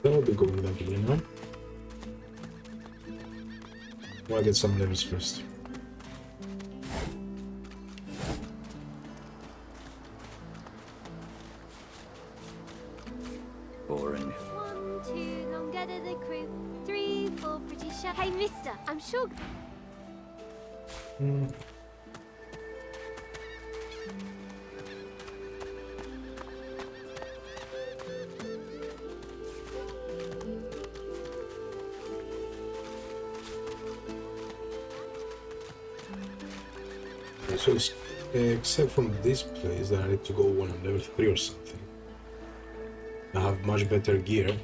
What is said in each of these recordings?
That'll be going that way now. I'll get some levels first. Boring. 1, 2, long get of the crew. 3, 4, pretty shy. Hey, mister, I'm sure. So except from this place that I need to go when I'm level 3 or something. I have much better gear.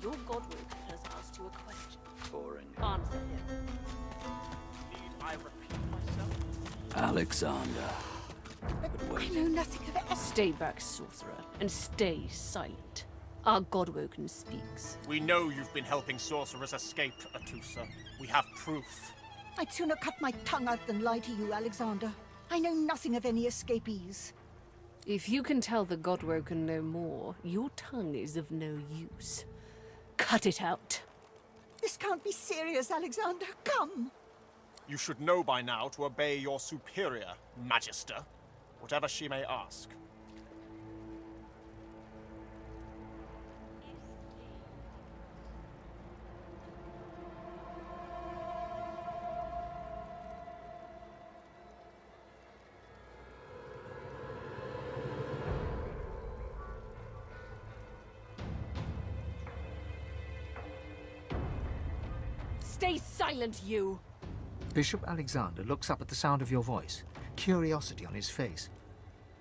Your godwoman has asked you a question. Boring. Answer him. Need I repeat myself? Alexander. I know nothing of it. Stay back, sorcerer, and stay silent. Our godwoken speaks. We know you've been helping sorcerers escape, Atusa. We have proof. I'd sooner cut my tongue out than lie to you, Alexander. I know nothing of any escapees. If you can tell the godwoken no more, your tongue is of no use. Cut it out. This can't be serious, Alexander. Come! You should know by now to obey your superior, Magister, whatever she may ask. Stay silent, you! Bishop Alexander looks up at the sound of your voice, curiosity on his face.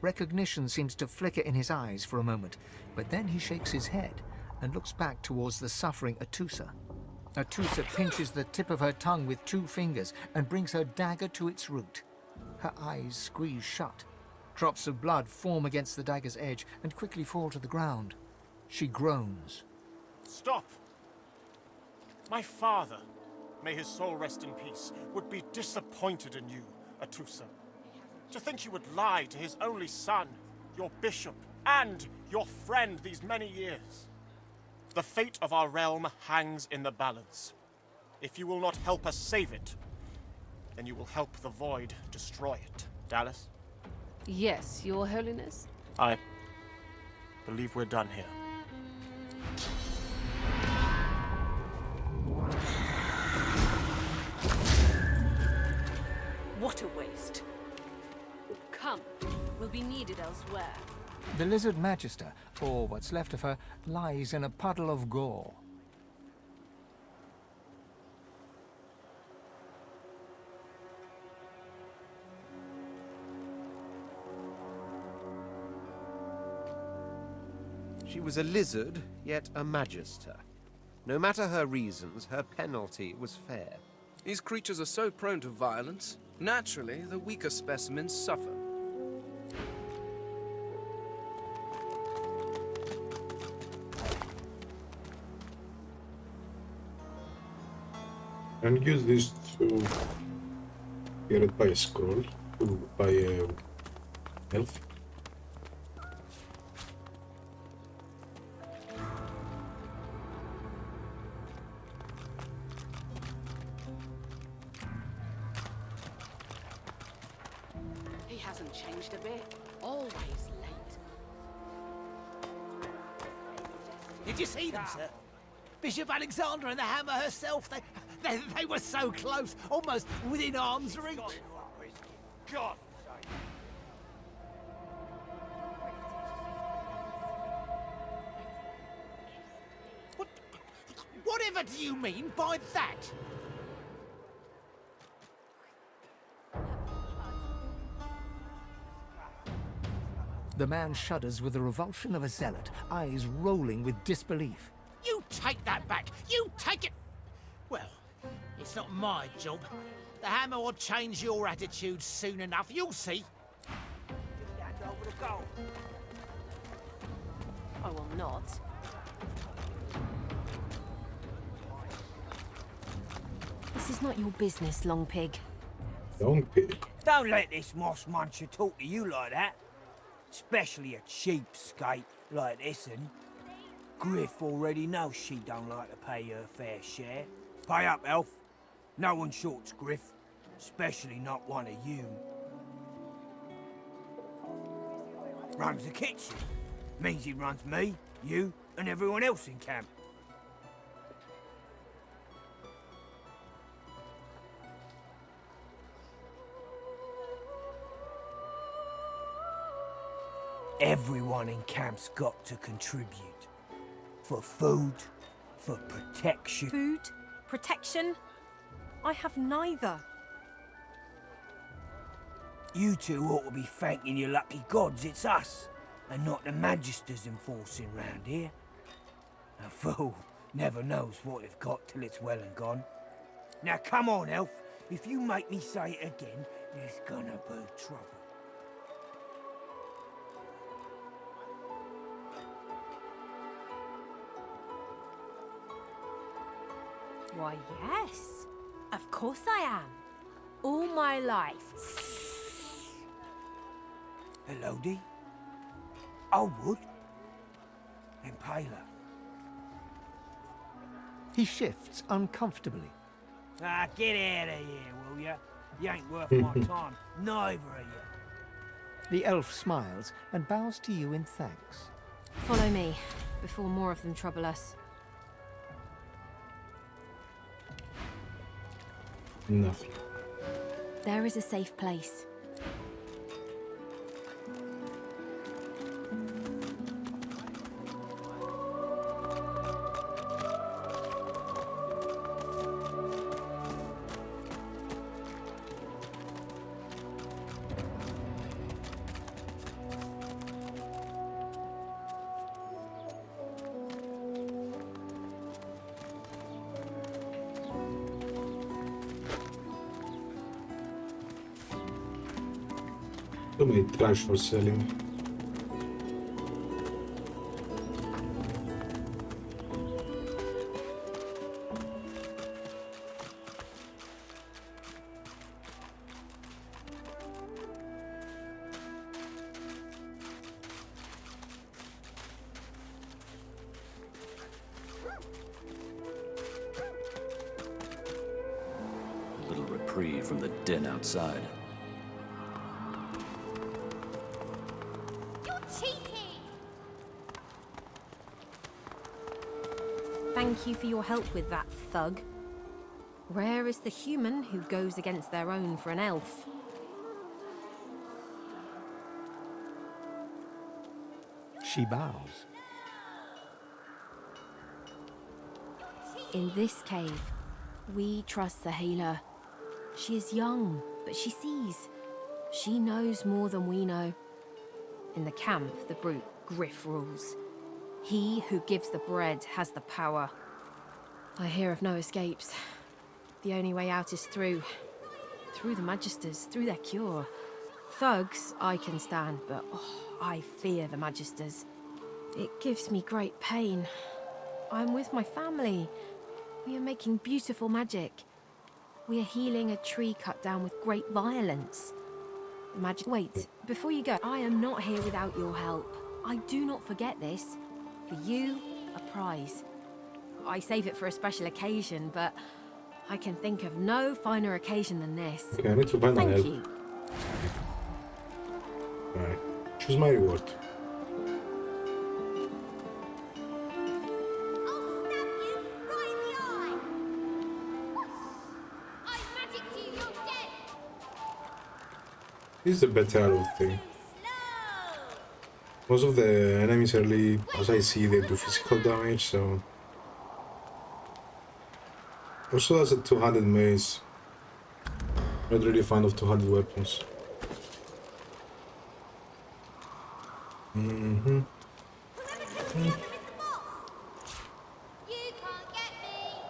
Recognition seems to flicker in his eyes for a moment, but then he shakes his head and looks back towards the suffering Atusa. Atusa pinches the tip of her tongue with 2 fingers and brings her dagger to its root. Her eyes squeeze shut. Drops of blood form against the dagger's edge and quickly fall to the ground. She groans. Stop! My father, may his soul rest in peace, would be disappointed in you, Atusa. To think you would lie to his only son, your bishop, and your friend these many years. The fate of our realm hangs in the balance. If you will not help us save it, then you will help the Void destroy it. Dallas? Yes, your holiness? I believe we're done here. What a waste. Come, we'll be needed elsewhere. The lizard magister, or what's left of her, lies in a puddle of gore. She was a lizard, yet a magister. No matter her reasons, her penalty was fair. These creatures are so prone to violence. Naturally, the weaker specimens suffer. And use this to get it by a scroll, by a elf. He hasn't changed a bit. Always late. Did you see them, sir? Bishop Alexander and the Hammer herself, they were so close, almost within arm's reach. God! Whatever do you mean by that? The man shudders with the revulsion of a zealot, eyes rolling with disbelief. You take that back! You take it! Well, it's not my job. The Hammer will change your attitude soon enough, you'll see. I will not. This is not your business, Long Pig. Don't pig. Don't let this moss muncher talk to you like that. Especially a cheapskate like this one. Griff already knows she don't like to pay her fair share. Pay up, elf. No one shorts Griff. Especially not one of you. Runs the kitchen. Means he runs me, you, and everyone else in camp. Everyone in camp's got to contribute. For food, for protection. Food? Protection? I have neither. You two ought to be thanking your lucky gods it's us, and not the Magisters enforcing round here. A fool never knows what they've got till it's well and gone. Now come on, elf. If you make me say it again, there's gonna be trouble. Why, yes. Of course I am. All my life. Hello, Dee. I would. Impaler. He shifts uncomfortably. Ah, get out of here, will ya? You ain't worth my time. Neither of you. The elf smiles and bows to you in thanks. Follow me, before more of them trouble us. Nothing. There is a safe place. Too many trash for selling. A little reprieve from the din outside. Thank you for your help with that, thug. Rare is the human who goes against their own for an elf. She bows. In this cave, we trust the healer. She is young, but she sees. She knows more than we know. In the camp, the brute Griff rules. He who gives the bread has the power. I hear of no escapes. The only way out is through. Through the Magisters, through their cure. Thugs I can stand, but I fear the Magisters. It gives me great pain. I'm with my family. We are making beautiful magic. We are healing a tree cut down with great violence. Magic. Wait, before you go, I am not here without your help. I do not forget this. For you, a prize. I save it for a special occasion, but I can think of no finer occasion than this. Okay, I need to buy my help. Thank you. Alright, choose my reward. This is the better out of thing. Most of the enemies early, as I see, they do physical damage, so... Also that's a 200 mace. Not really fan of 200 weapons.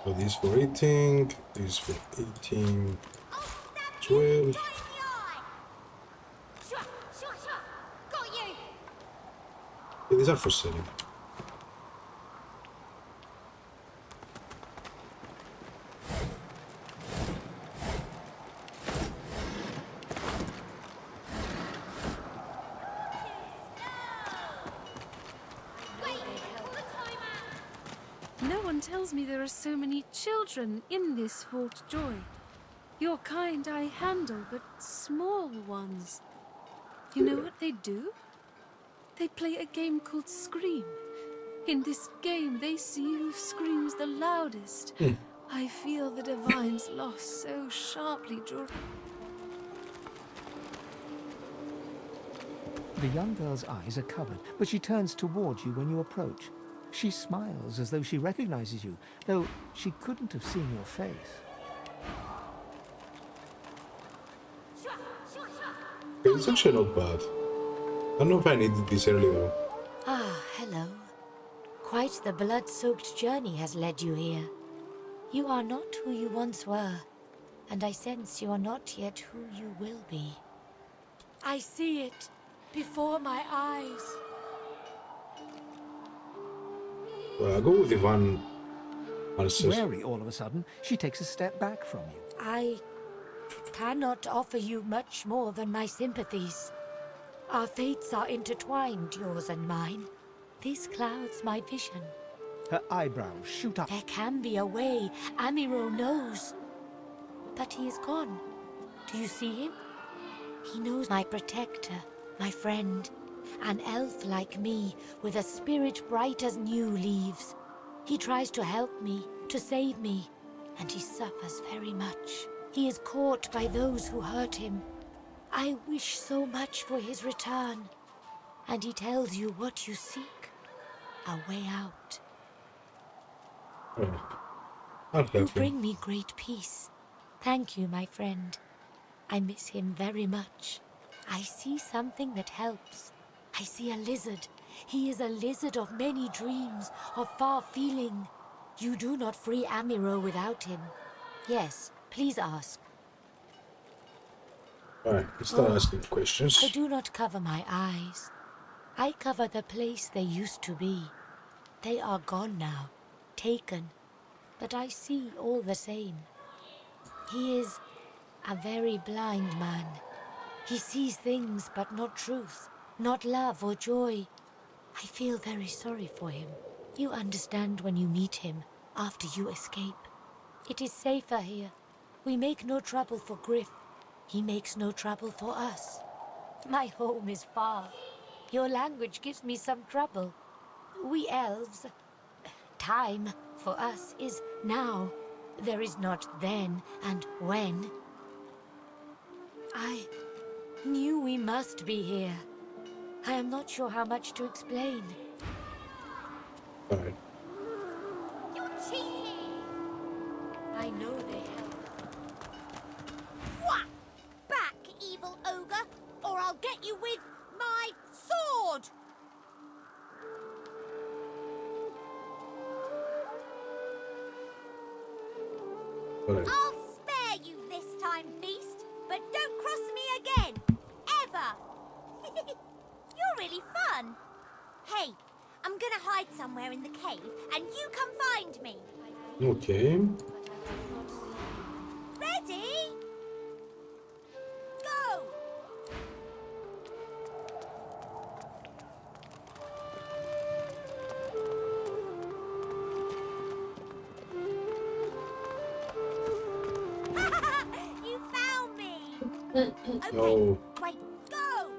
So this for eating, this for eating, 12. Yeah, these are for selling. No one tells me there are so many children in this Fort Joy. Your kind I handle, but small ones. You know what they do? They play a game called Scream. In this game, they see who screams the loudest. I feel the Divine's loss so sharply drawn. The young girl's eyes are covered, but she turns towards you when you approach. She smiles as though she recognizes you, though she couldn't have seen your face. It's actually not bad. I don't know if I needed this earlier. Ah, hello. Quite the blood-soaked journey has led you here. You are not who you once were, and I sense you are not yet who you will be. I see it before my eyes. Well, I'll go with Ivan. Wary all of a sudden, she takes a step back from you. I cannot offer you much more than my sympathies. Our fates are intertwined, yours and mine. This clouds my vision. Her eyebrows shoot up. There can be a way, Amiro knows. But he is gone. Do you see him? He knows my protector, my friend. An elf like me, with a spirit bright as new leaves. He tries to help me, to save me, and he suffers very much. He is caught by those who hurt him. I wish so much for his return. And he tells you what you seek. A way out. You bring me great peace. Thank you, my friend. I miss him very much. I see something that helps. I see a lizard. He is a lizard of many dreams, of far feeling. You do not free Amiro without him. Yes, please ask. Alright, let's start asking questions. I do not cover my eyes. I cover the place they used to be. They are gone now, taken. But I see all the same. He is a very blind man. He sees things but not truth, not love or joy. I feel very sorry for him. You understand when you meet him, after you escape. It is safer here. We make no trouble for Griff. He makes no trouble for us. My home is far. Your language gives me some trouble. We elves... Time, for us, is now. There is not then and when. I knew we must be here. I am not sure how much to explain. Alright. You're cheating! I know they help. Whack! Back, evil ogre, or I'll get you with my sword! Alright. I'll spare you this time, beast, but don't cross me again. Ever. You're really fun. Hey, I'm gonna hide somewhere in the cave, and you come find me. Okay. Ready? Go! You found me! Okay, Oh. wait, go!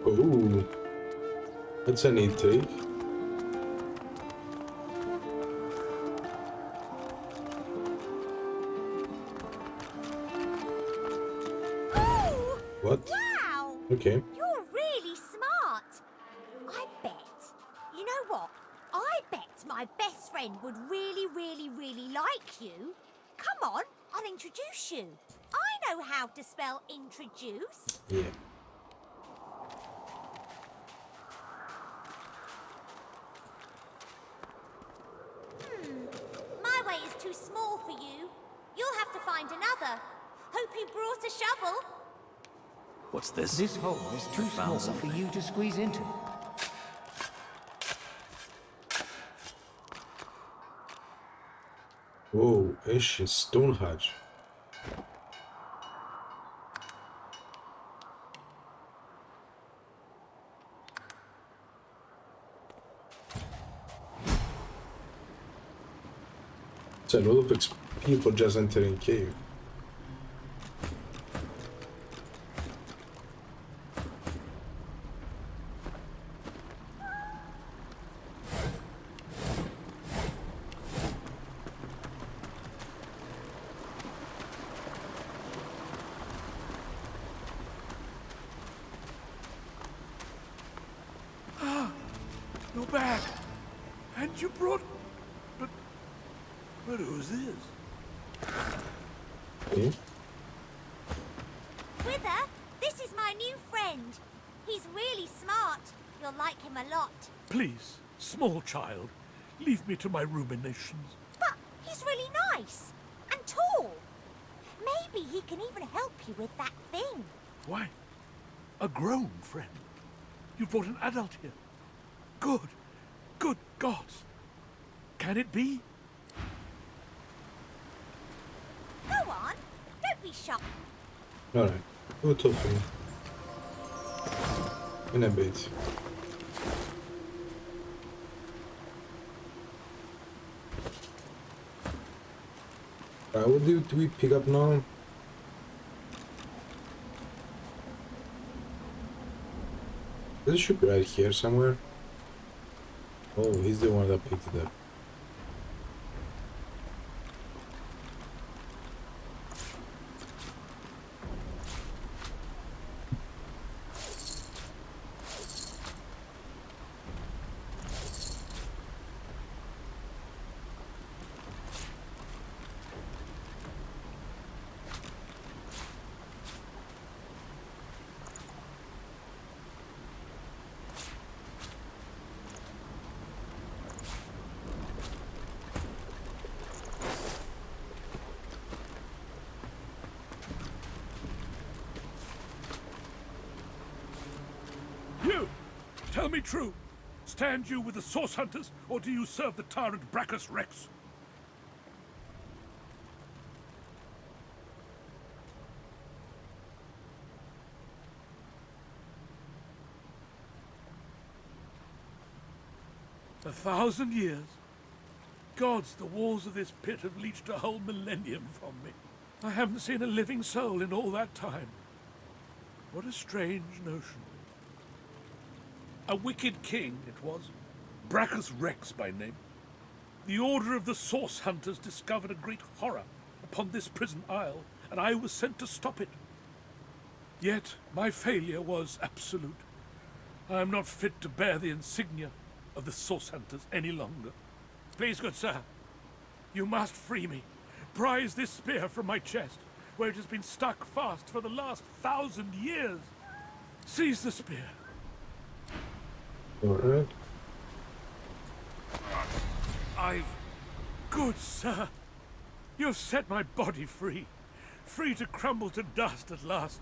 Ooh. That's a neat take. Ooh! What? Wow! Okay. You're really smart. I bet. You know what? I bet my best friend would really, really, really like you. Come on, I'll introduce you. I know how to spell introduce. Yeah. My way is too small for you. You'll have to find another. Hope you brought a shovel. What's this? This hole is too small Found for something. you to squeeze into. Whoa, ancient stone hatch. It's a lot of XP for just entering cave. You're back. And you brought... But who's this? Okay. Wither, this is my new friend. He's really smart. You'll like him a lot. Please, small child, leave me to my ruminations. But he's really nice and tall. Maybe he can even help you with that thing. Why? A grown friend? You brought an adult here. Good gods. Can it be? Go on, don't be shy. Alright, we'll talk to him in a bit. What do we pick up now? This should be right here somewhere. Oh, he's the one that picked it up. Tell me true. Stand you with the Source Hunters, or do you serve the tyrant Brachus Rex? A 1,000 years? Gods, the walls of this pit have leached a whole millennium from me. I haven't seen a living soul in all that time. What a strange notion. A wicked king, it was. Brachus Rex by name. The Order of the Source Hunters discovered a great horror upon this prison isle, and I was sent to stop it. Yet my failure was absolute. I am not fit to bear the insignia of the Source Hunters any longer. Please, good sir, you must free me. Prise this spear from my chest, where it has been stuck fast for the last 1,000 years. Seize the spear. Alright. Good sir, you've set my body free. Free to crumble to dust at last.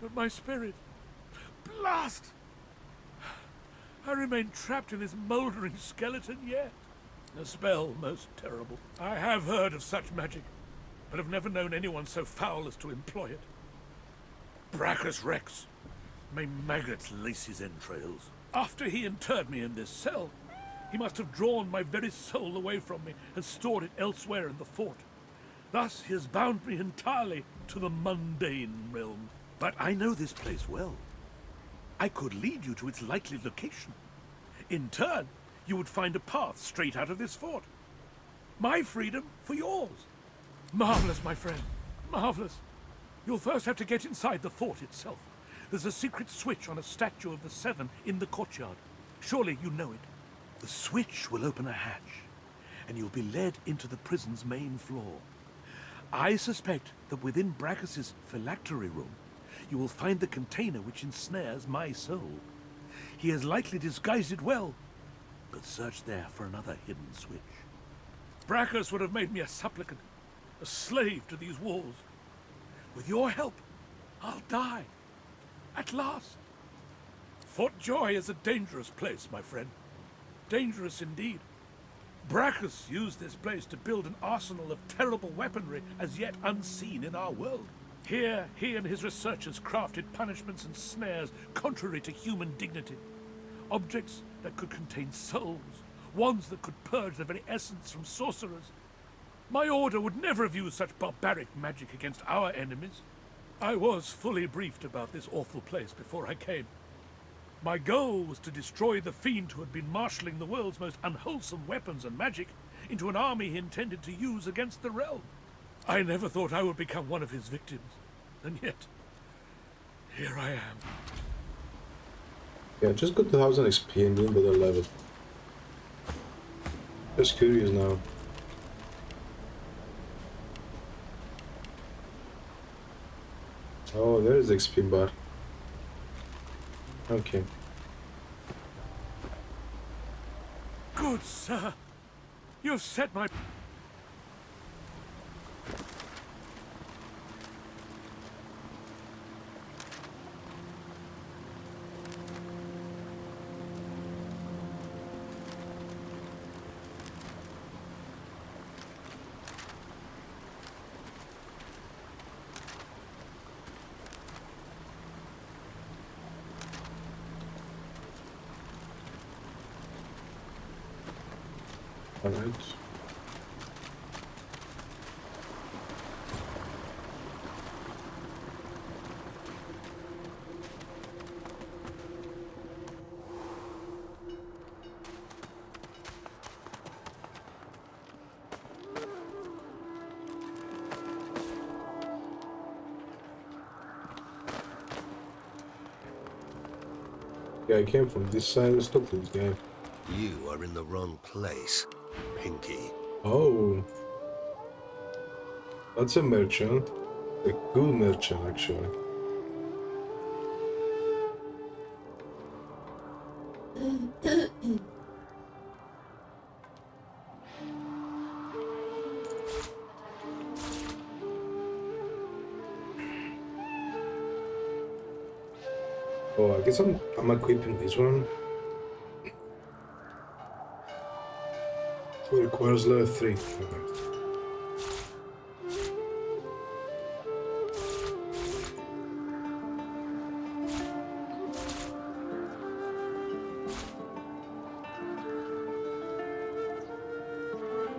But my spirit... Blast! I remain trapped in this mouldering skeleton yet. A spell most terrible. I have heard of such magic, but have never known anyone so foul as to employ it. Brachus Rex. May maggots lace his entrails. After he interred me in this cell, he must have drawn my very soul away from me and stored it elsewhere in the fort. Thus he has bound me entirely to the mundane realm. But I know this place well. I could lead you to its likely location. In turn, you would find a path straight out of this fort. My freedom for yours. Marvelous, my friend. Marvelous. You'll first have to get inside the fort itself. There's a secret switch on a statue of the Seven in the courtyard. Surely you know it. The switch will open a hatch, and you'll be led into the prison's main floor. I suspect that within Brachus's phylactery room, you will find the container which ensnares my soul. He has likely disguised it well, but search there for another hidden switch. Brachus would have made me a supplicant, a slave to these walls. With your help, I'll die. At last. Fort Joy is a dangerous place, my friend. Dangerous indeed. Brachus used this place to build an arsenal of terrible weaponry as yet unseen in our world. Here, he and his researchers crafted punishments and snares contrary to human dignity. Objects that could contain souls wands that could purge the very essence from sorcerers. My order would never have used such barbaric magic against our enemies. I was fully briefed about this awful place before I came. My goal was to destroy the fiend who had been marshalling the world's most unwholesome weapons and magic into an army he intended to use against the realm. I never thought I would become one of his victims, and yet, here I am. Yeah, just got 1000 XP and doing better level. Just curious now. Oh, there is the XP bar. Okay. Good sir, you have set my... All right. Yeah, I came from this side and stopped this guy. You are in the wrong place, Pinky. Oh. That's a merchant. A good merchant, actually. Oh, I guess I'm equipping this one. It requires level 3.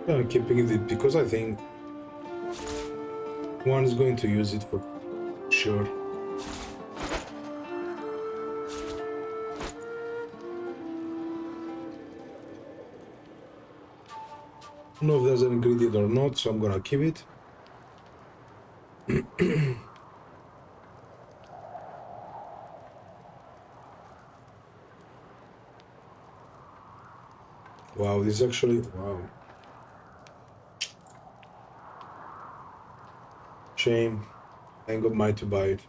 I'm keeping it because I think one is going to use it for sure. I don't know if there's an ingredient or not, so I'm gonna keep it. Wow, this actually, wow. Shame. I ain't got mine to buy it.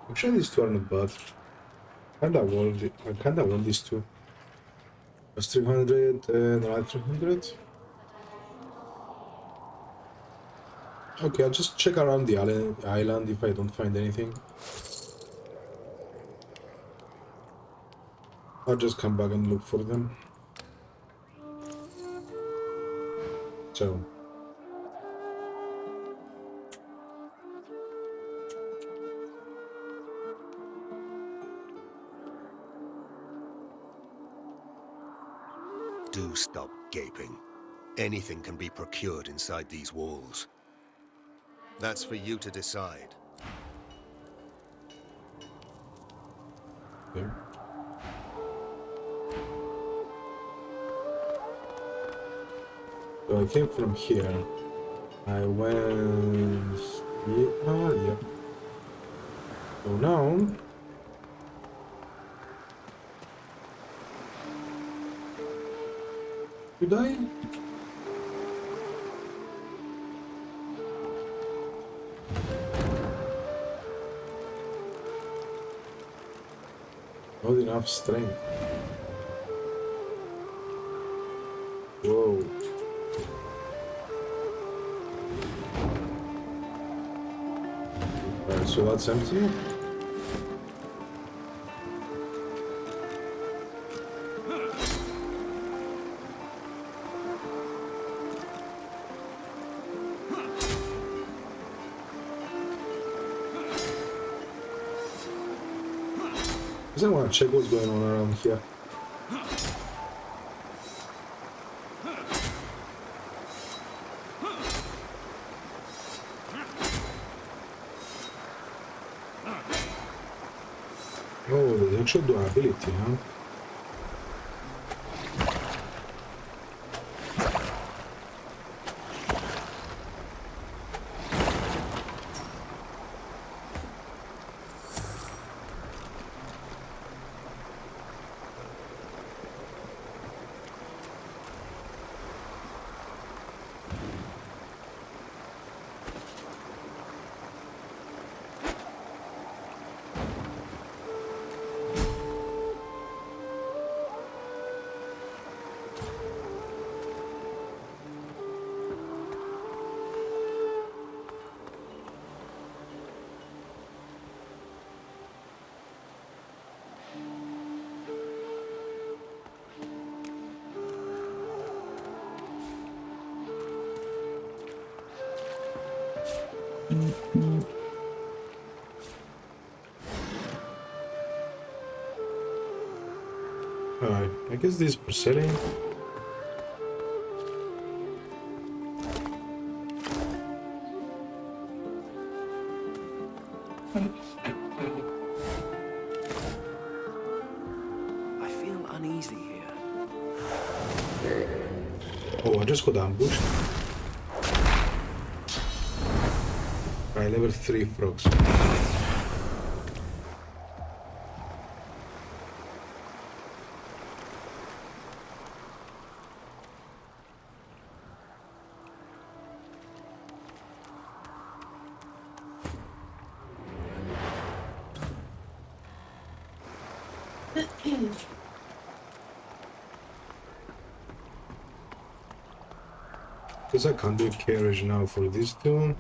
Actually, these two are not bad. I kinda want these two. That's 300 and another 300. Okay, I'll just check around the island if I don't find anything. I'll just come back and look for them. So. Do stop gaping. Anything can be procured inside these walls. That's for you to decide. Okay. So I came from here. I went... yeah. So now... Did I? Not enough strength. Whoa. So what's empty? I just want to check what's going on around here. Oh, there's actual durability, huh? Alright, I guess these for selling. I feel uneasy here. Oh, I just got ambushed. Alright, level 3 frogs. Guess I can't do a carriage now for this two.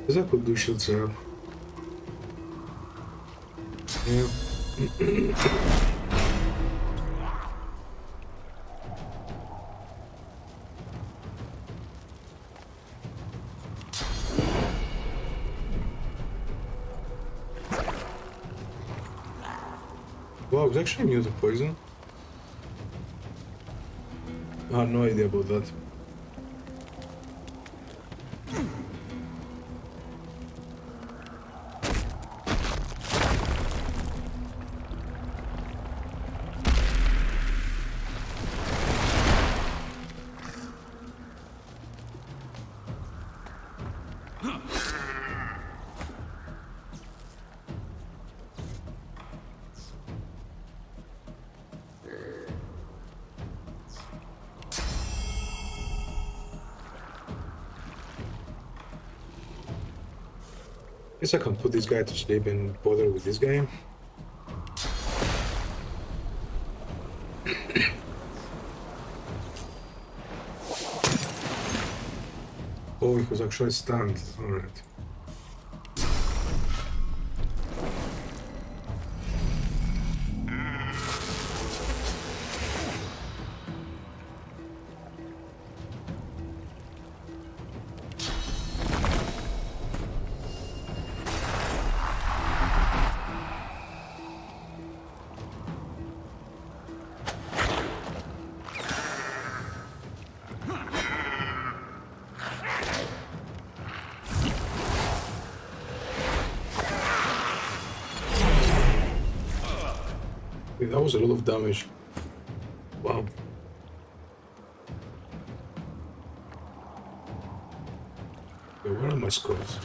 Guess I could do shield setup. Yeah. Wow, I was actually immune to poison. I had no idea about that. Guess I can put this guy to sleep and bother with this game. Oh, he was actually stunned. Alright. That was a lot of damage. Wow. Okay, where are my scrolls?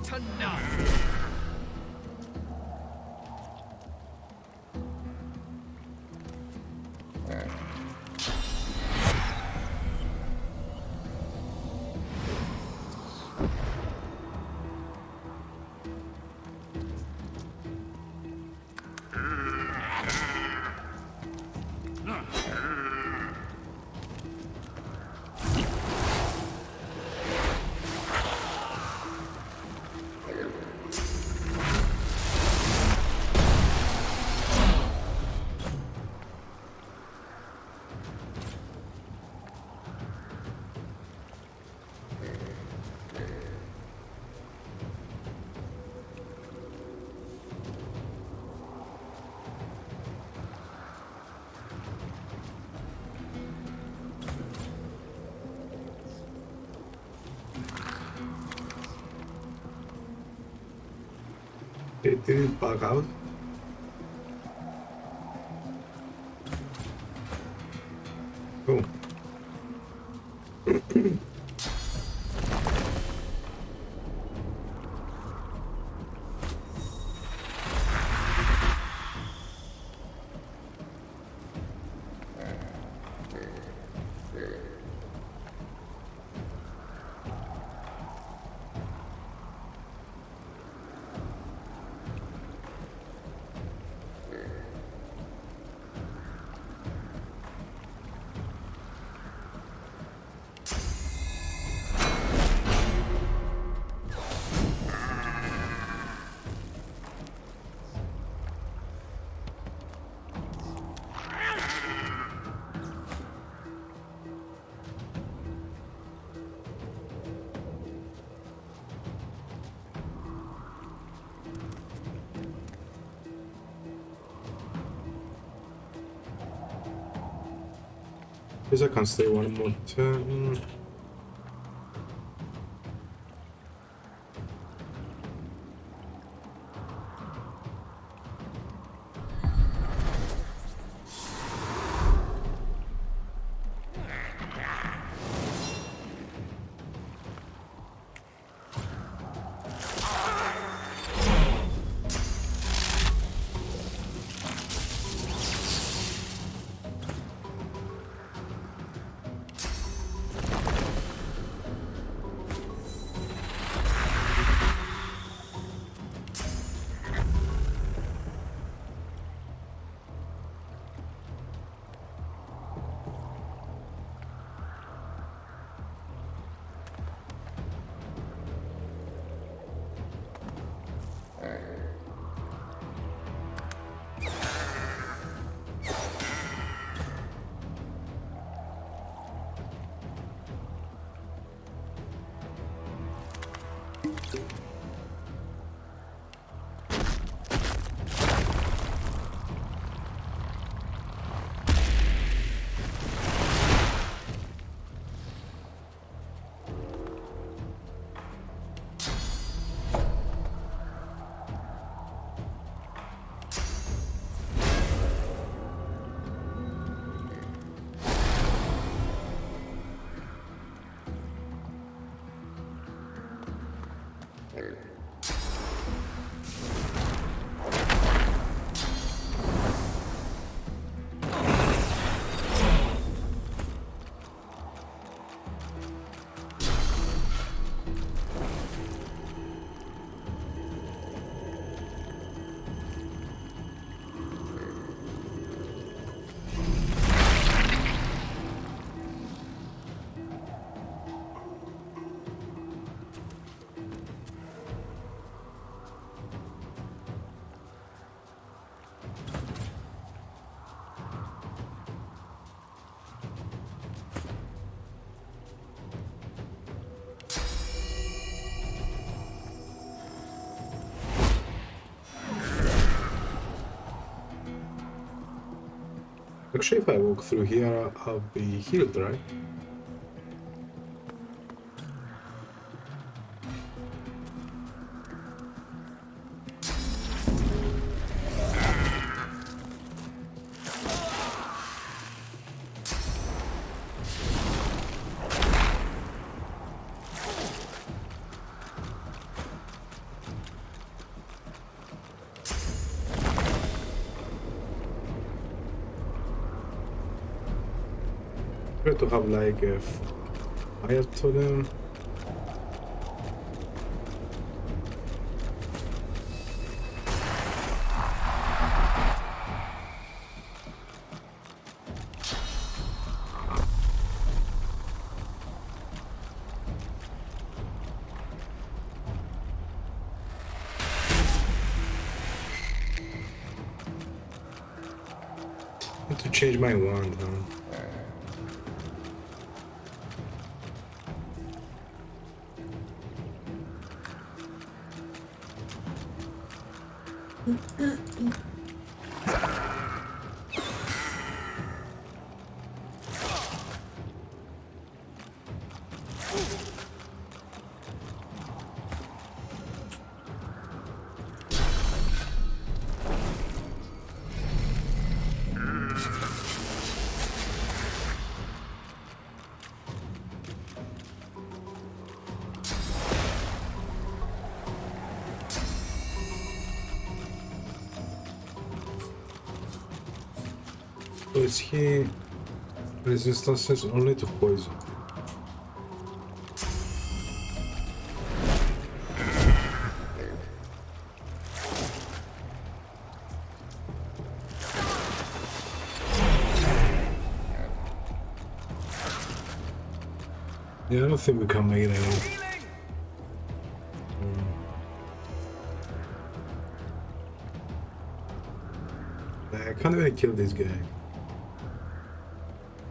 To none. It didn't bug out. Oh. Guess I can stay one more turn. Actually, if I walk through here, I'll be healed, right? Try to have like a fire to them. Need to change my wand, huh? So is he resistances only to poison? Yeah, I don't think we can make it anymore. I can't even kill this guy.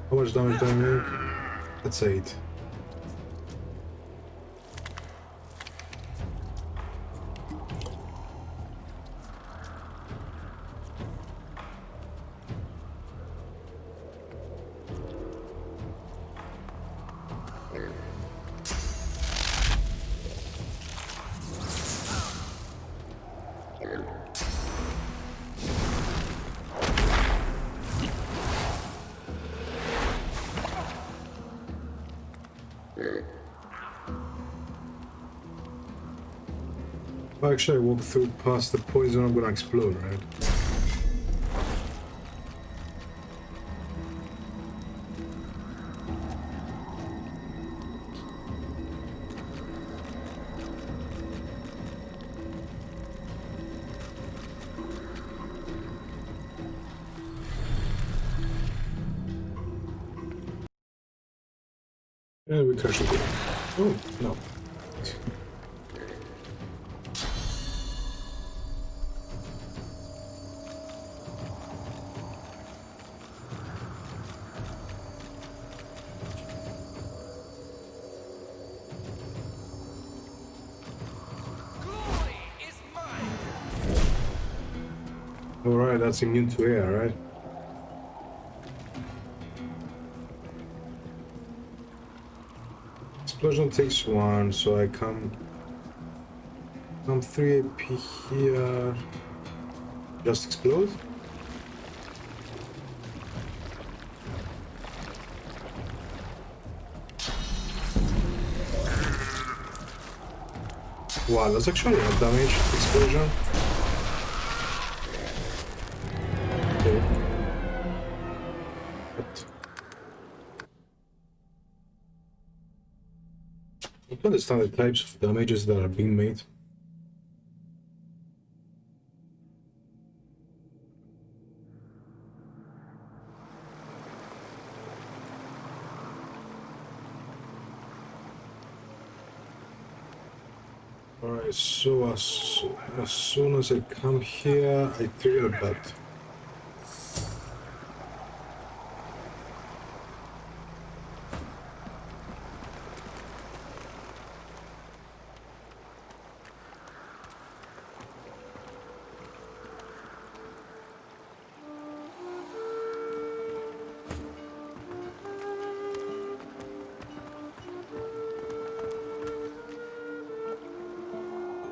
How much damage do I make? That's 8. If I actually walk through past the poison, I'm gonna explode, right? Yeah, we can actually go. Oh, no. Alright, that's immune to air, right? Explosion takes 1, so I come 3 AP here. Just explode? Wow, that's actually a damage explosion. Okay. But I don't understand the types of damages that are being made. Alright, so as soon as I come here, I trigger a bat.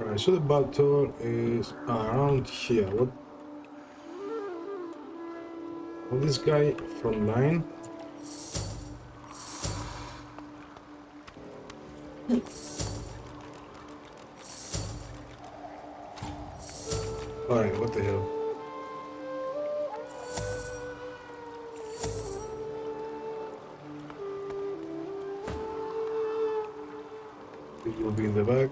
Alright, so the battle is around here. What this guy from 9? Alright, what the hell? It will be in the back.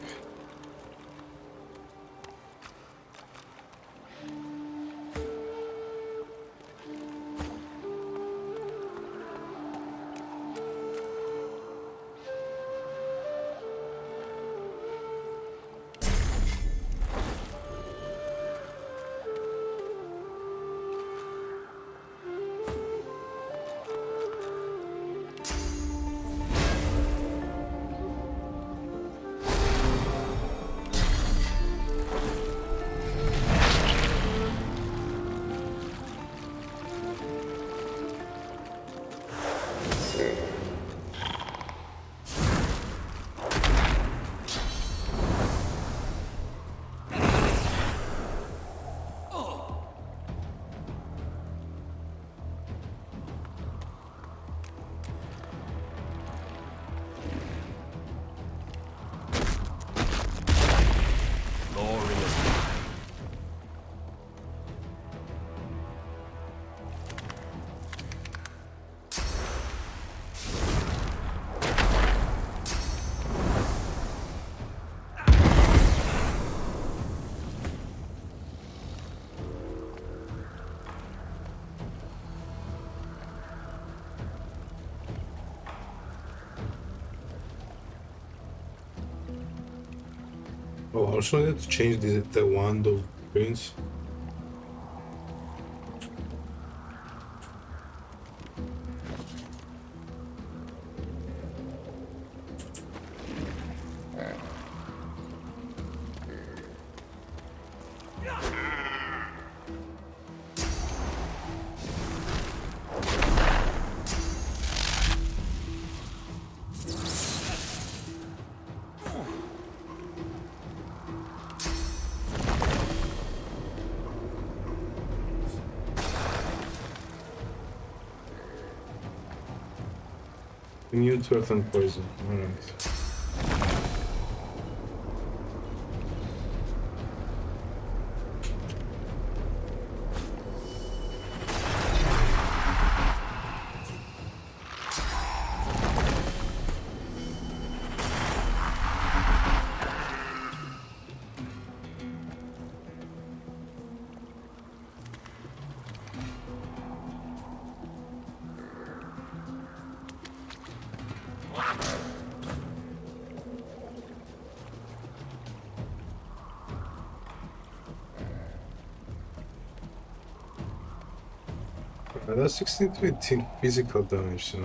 Oh, I also need to change the wand of prince. Immune to earth and poison. Alright. That's 16 to 18 physical damage, so...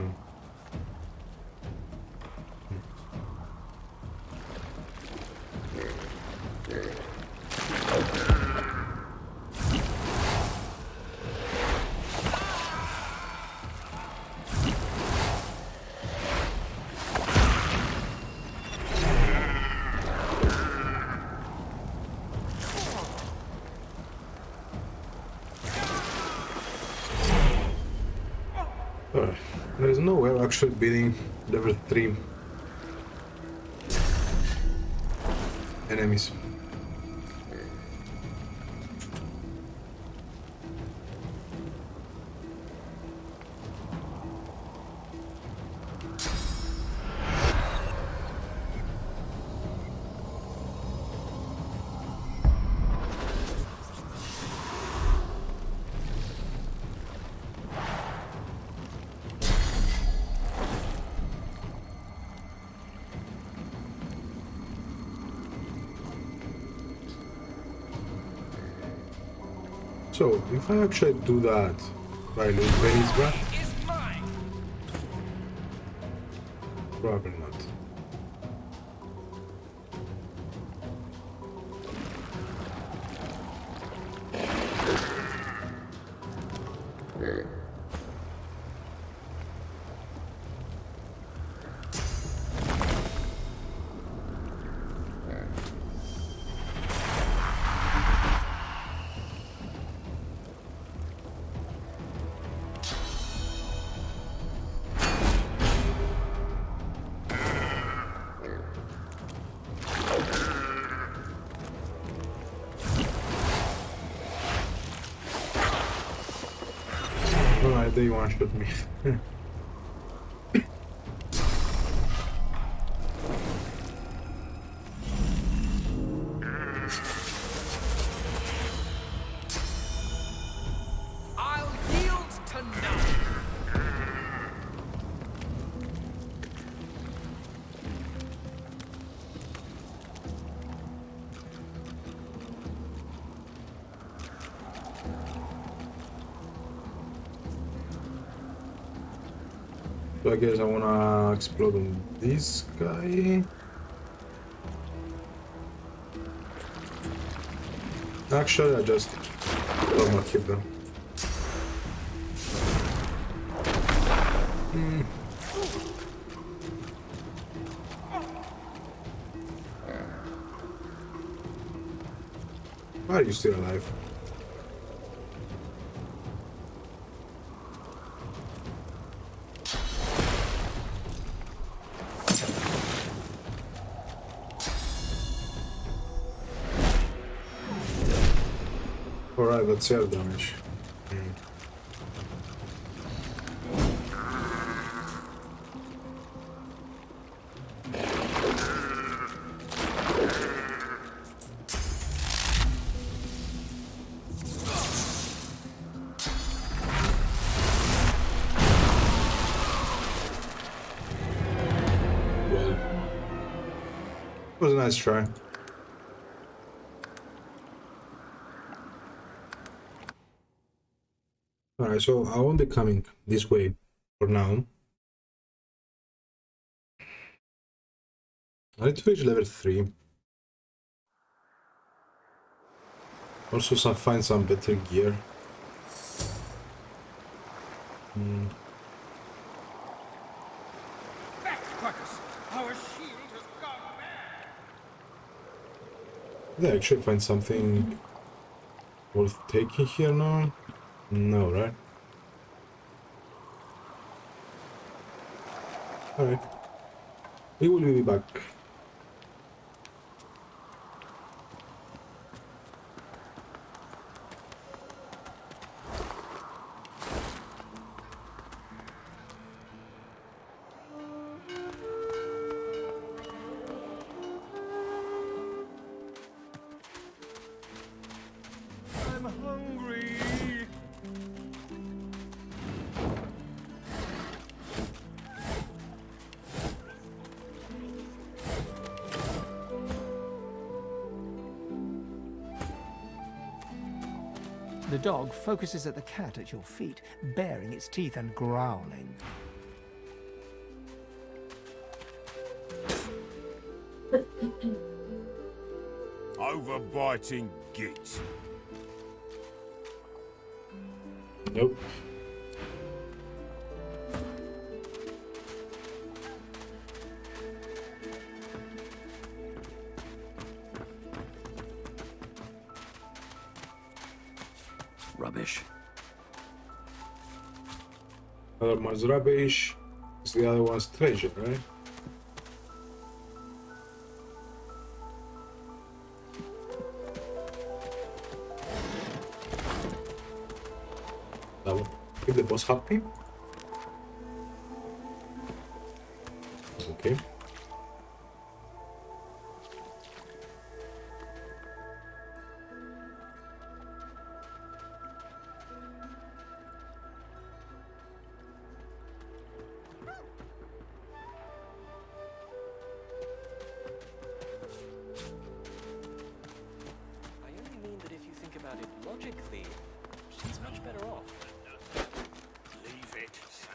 Alright, there is no way of actually beating level 3 enemies. So, if I actually do that, do I lose Benny's back? Probably not. Alright, they one-shot me. I'll yield to none. So I guess I wanna explode on this guy. Actually, I just don't want to keep them. Why are you still alive? Alright, that's air damage. Well, it was a nice try. Alright, so I won't be coming this way for now. I need to reach level 3. Also find some better gear. Our shield has gone mad. Did I actually find something worth taking here now? No, right? Alright. We will be back. I'm hungry. The dog focuses at the cat at your feet, baring its teeth and growling. Overbiting git. Nope. Rubbish. Other one's rubbish. The other one's treasure, right? That will keep the boss happy. Okay. Logically, she's much better off. Leave it, Sam.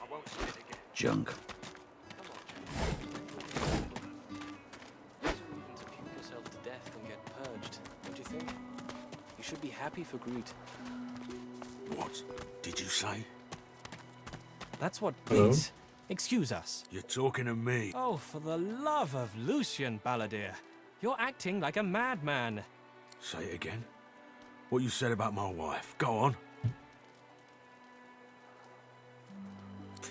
I won't say it again. Junk. There's a reason to puke yourself to death and get purged, don't you think? You should be happy for greed. What did you say? That's what, Hello? please. Excuse us. You're talking to me. Oh, for the love of Lucian, Balladeer. You're acting like a madman. Say it again. What you said about my wife. Go on.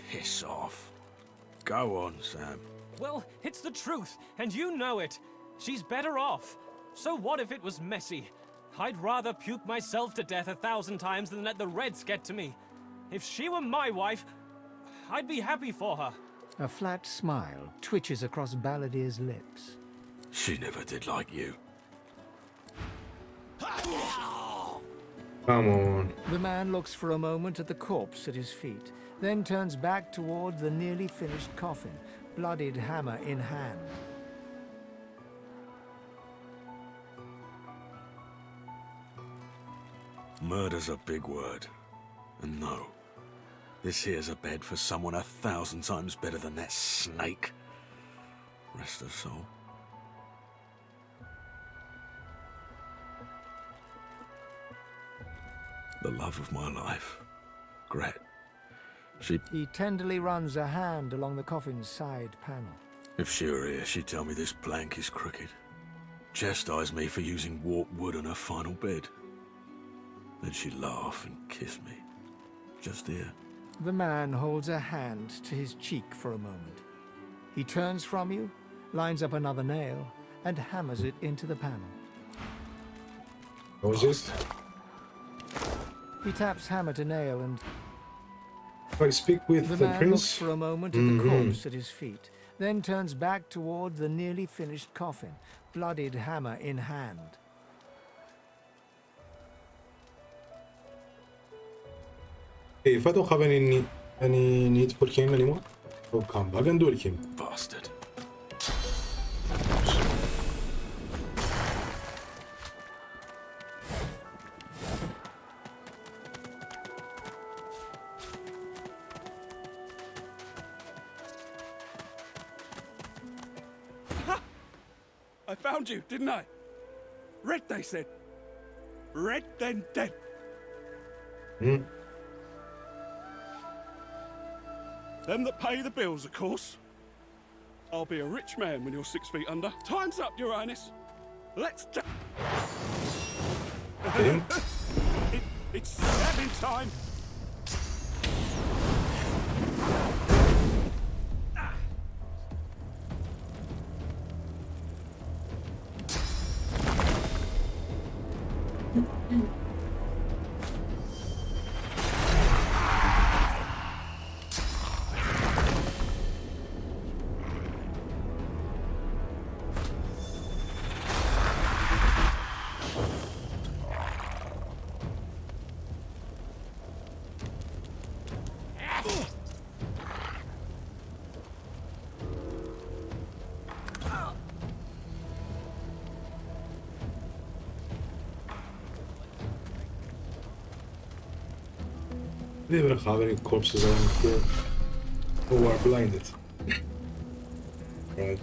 Piss off. Go on, Sam. Well, it's the truth, and you know it. She's better off. So what if it was messy? I'd rather puke myself to death 1,000 times than let the Reds get to me. If she were my wife, I'd be happy for her. A flat smile twitches across Balladeer's lips. She never did like you. Come on. The man looks for a moment at the corpse at his feet, then turns back toward the nearly finished coffin, bloodied hammer in hand. Murder's a big word. And no, this here's a bed for someone 1,000 times better than that snake. Rest her soul. The love of my life, Gret. He tenderly runs a hand along the coffin's side panel. If she were here, she'd tell me this plank is crooked. Chastise me for using warped wood on her final bed. Then she'd laugh and kiss me. Just here. The man holds a hand to his cheek for a moment. He turns from you, lines up another nail, and hammers it into the panel. What was this? He taps hammer to nail and... If I speak with the the man prince... looks for a moment at the corpse at his feet, then turns back toward the nearly finished coffin, bloodied hammer in hand. If I don't have any need for him anymore, I'll come back and do him. Bastard. I found you, didn't I? Red, they said. Red, then dead. Hmm. Them that pay the bills, of course. I'll be a rich man when you're 6 feet under. Time's up, Your Highness. Let's it's stabbing time. We don't have any corpses around here who are blinded. Right.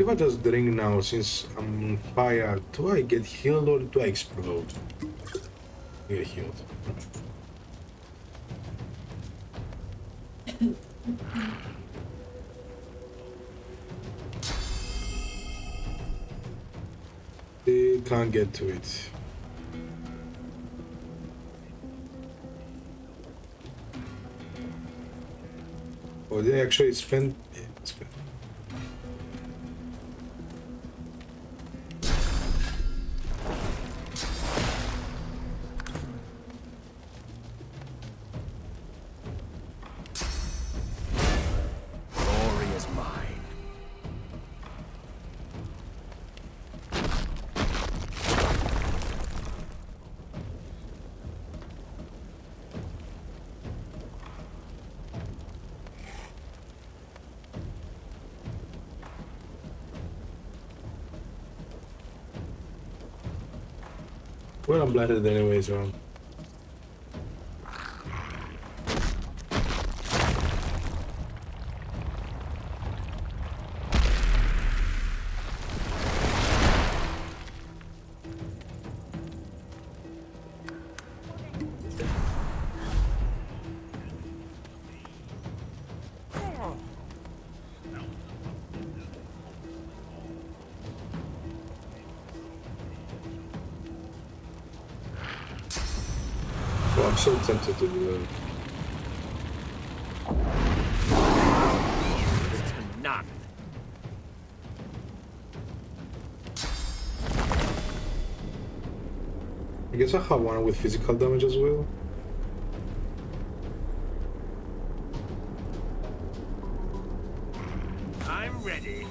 If I just drink now, since I'm on fire, do I get healed or do I explode? I get healed. They can't get to it. Oh, they actually spent. Yeah, spent. Glory is mine. Well, I'm blinded anyways, man. Oh, I'm so tempted to do that. To none. I guess I have one with physical damage as well. I'm ready.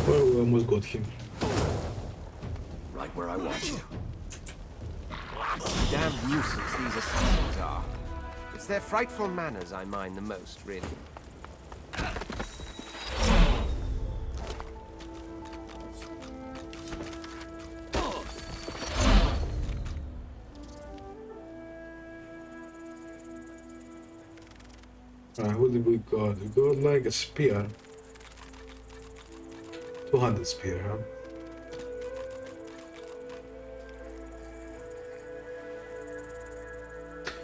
Well, we almost got him. Right where I want you. Damn nuisance these assassins are. It's their frightful manners I mind the most, really. What did we got? We got like a spear. 200 spear, huh?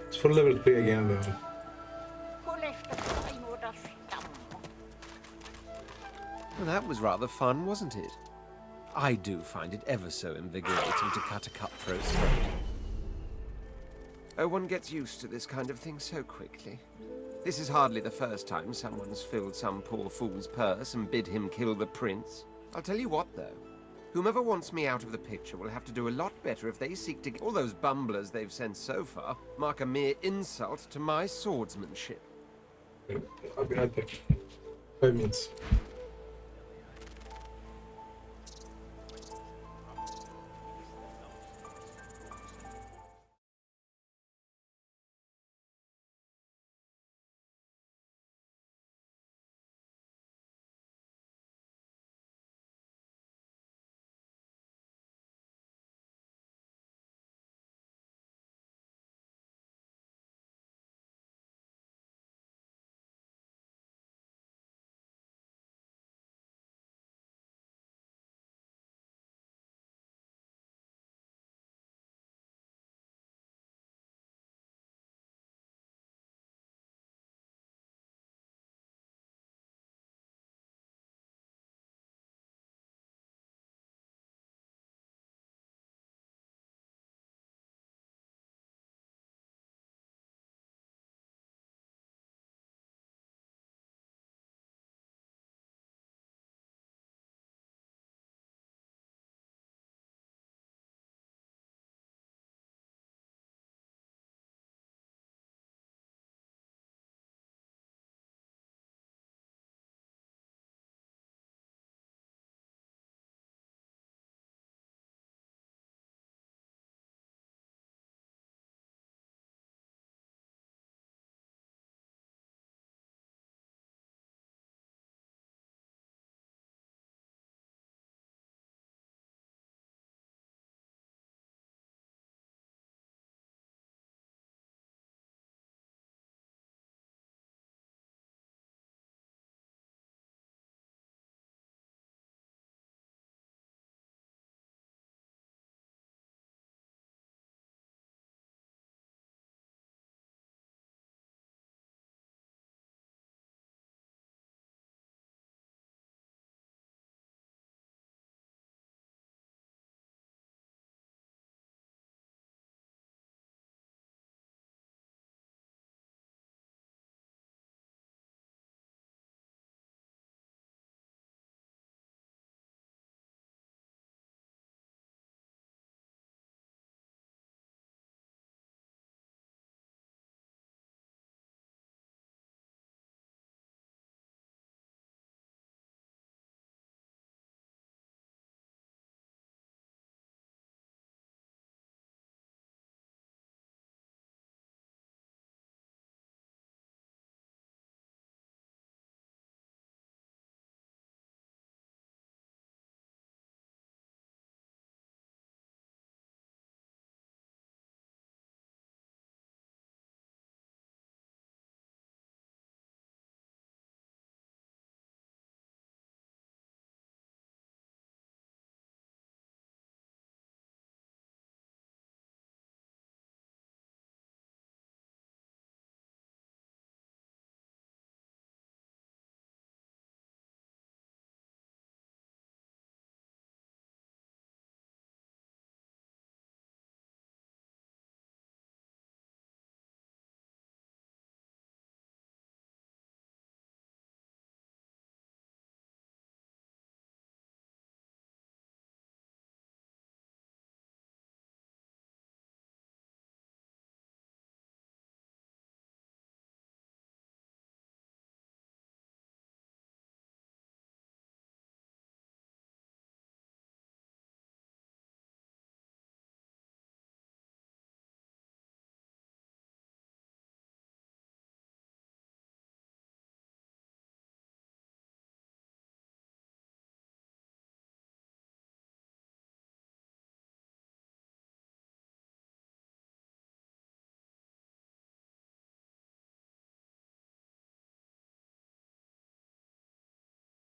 It's for level 3 again, though. Who left the time with a stump? Well, that was rather fun, wasn't it? I do find it ever so invigorating to cut a cutthroat's throat. Oh, one gets used to this kind of thing so quickly. This is hardly the first time someone's filled some poor fool's purse and bid him kill the prince. I'll tell you what, though. Whomever wants me out of the picture will have to do a lot better if they seek to get all those bumblers they've sent so far mark a mere insult to my swordsmanship. I'll be right back. 5 minutes.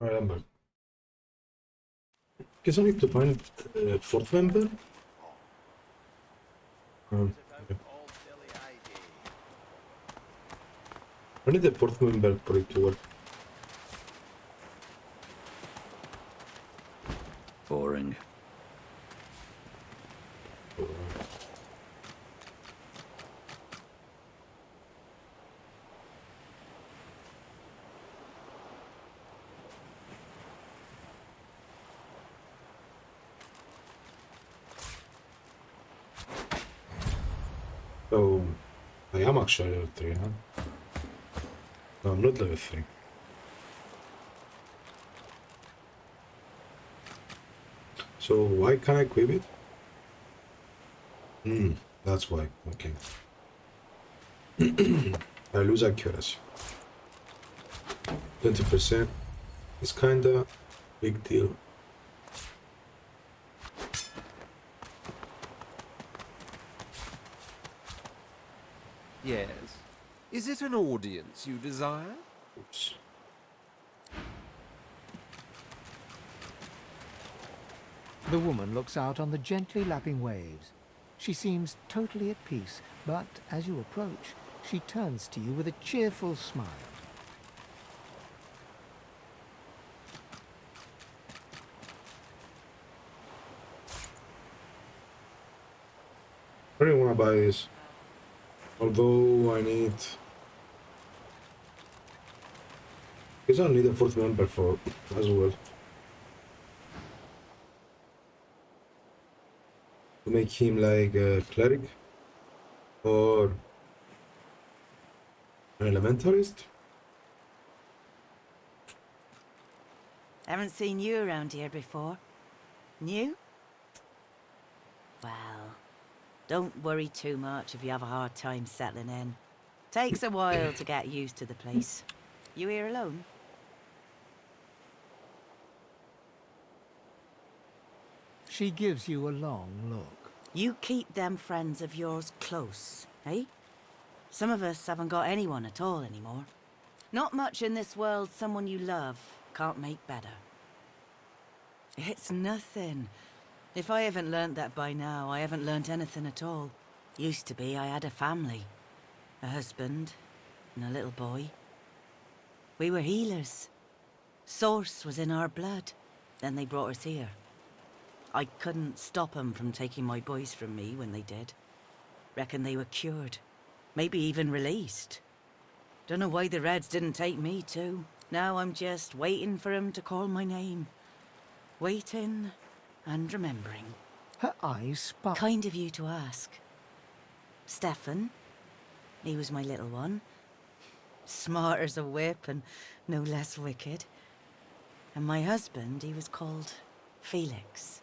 Alright, I'm back. Guess I need to find fourth member. Okay. I need a fourth member for it to work. So I am actually level 3, huh? No, I'm not level 3. So why can't I equip it? That's why. Okay. I lose accuracy. 20%. It's kinda big deal. Yes. Is it an audience you desire? Oops. The woman looks out on the gently lapping waves. She seems totally at peace, but as you approach, she turns to you with a cheerful smile. I really want to buy this. Although I need... Because I need a 4th member for as well. To make him like a cleric or an elementalist. Haven't seen you around here before. New? Well, don't worry too much if you have a hard time settling in. Takes a while to get used to the place. You here alone? She gives you a long look. You keep them friends of yours close, eh? Some of us haven't got anyone at all anymore. Not much in this world someone you love can't make better. It's nothing. If I haven't learnt that by now, I haven't learnt anything at all. Used to be I had a family. A husband and a little boy. We were healers. Source was in our blood. Then they brought us here. I couldn't stop 'em from taking my boys from me when they did. Reckon they were cured. Maybe even released. Don't know why the Reds didn't take me too. Now I'm just waiting for 'em to call my name. Waiting and remembering. Her eyes sparkle. Kind of you to ask. Stefan, he was my little one. Smart as a whip and no less wicked. And my husband, he was called Felix.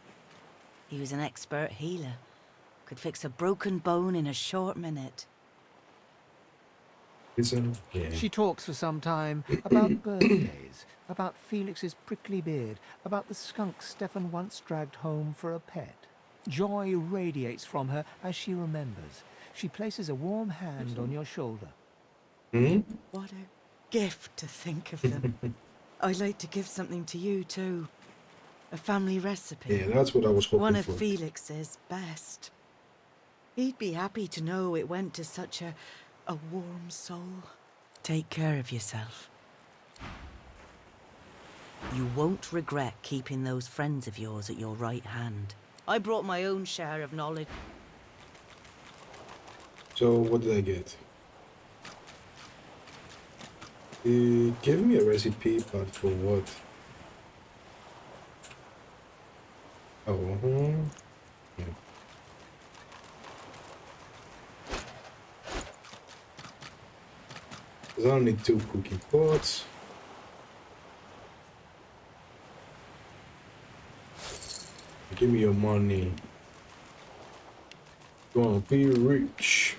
He was an expert healer. Could fix a broken bone in a short minute. Yeah. She talks for some time about birthdays, about Felix's prickly beard, about the skunk Stefan once dragged home for a pet. Joy radiates from her as she remembers. She places a warm hand on your shoulder. What a gift to think of them. I'd like to give something to you too. A family recipe. Yeah, that's what I was hoping One of for. Felix's best. He'd be happy to know it went to such a warm soul. Take care of yourself. You won't regret keeping those friends of yours at your right hand. I brought my own share of knowledge. So what did I get? He gave me a recipe, but for what? Oh, yeah. There's only 2 cooking pots. Give me your money. Gonna be rich.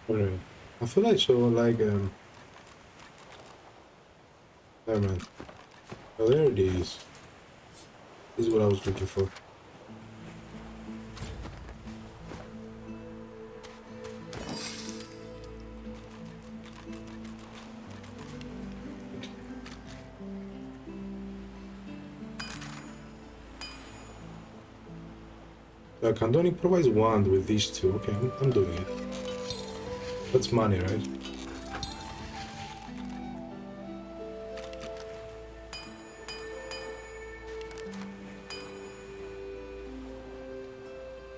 Alright. I feel like so like never mind. Oh, there it is. This is what I was looking for. I can only improvise one with these two. Okay, I'm doing it. That's money, right?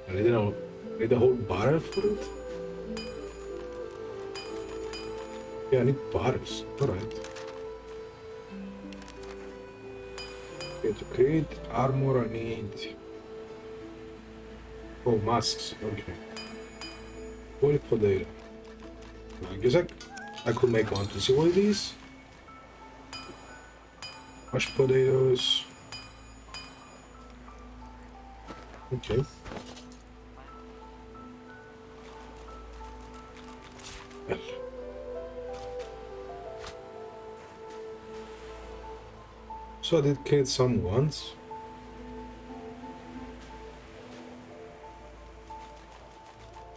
I need a whole barrel for it? Yeah, I need barrels. Alright. Okay, to create armor I need... Oh, masks. Okay. Boiled potato. I guess I could make one to see what it is. Mashed potatoes. Okay. Well. So I did create some once.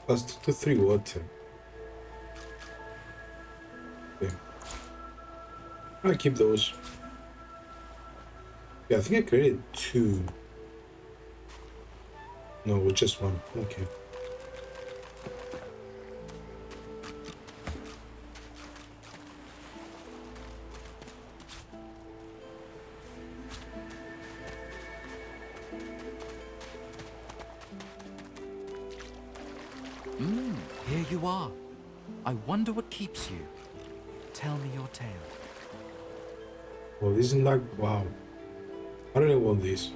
Plus 2 to 3 water. Okay. I'll keep those. Yeah, I think I created 2. No, just 1. Okay. Here you are. I wonder what keeps you. Tell me your tale. Oh, this is like, wow. I really want this.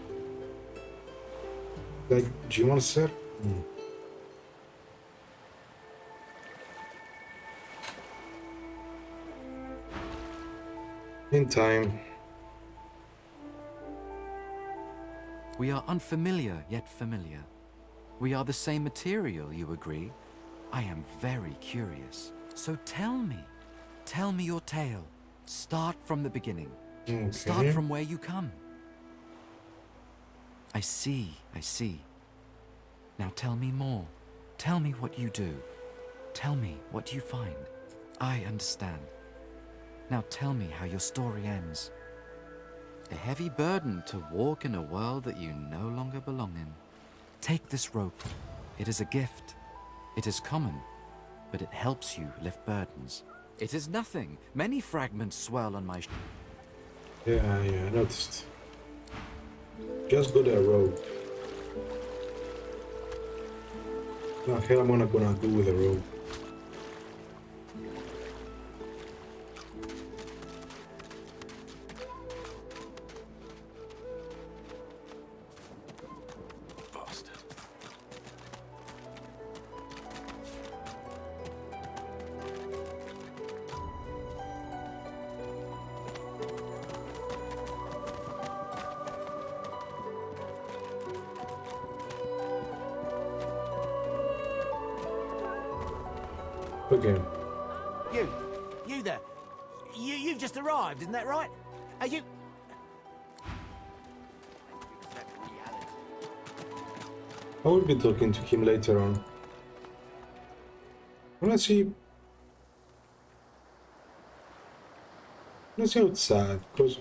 Like, Geomancer? In time. We are unfamiliar, yet familiar. We are the same material, you agree? I am very curious. So tell me your tale. Start from the beginning. Okay. Start from where you come. I see. Now tell me more. Tell me what you do. Tell me what you find. I understand. Now tell me how your story ends. A heavy burden to walk in a world that you no longer belong in. Take this rope. It is a gift. It is common, but it helps you lift burdens. It is nothing. Many fragments swirl on my... Yeah, I noticed. Just got a rope. What the hell am I gonna do with a rope? Okay. You there. You've just arrived, isn't that right? Are you... I will be talking to him later on. Let's see outside, because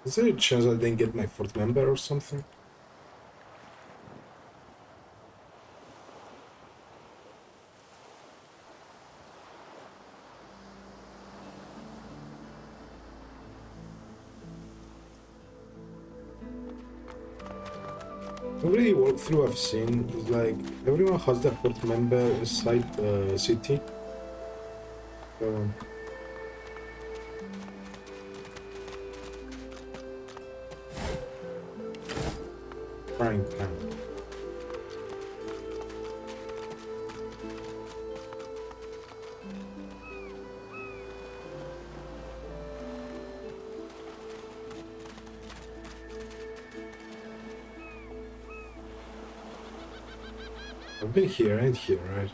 is there a chance I didn't get my 4th member or something? Every walkthrough I've seen is like everyone has their 4th member inside the city. Frying pan. I've been here and here, right?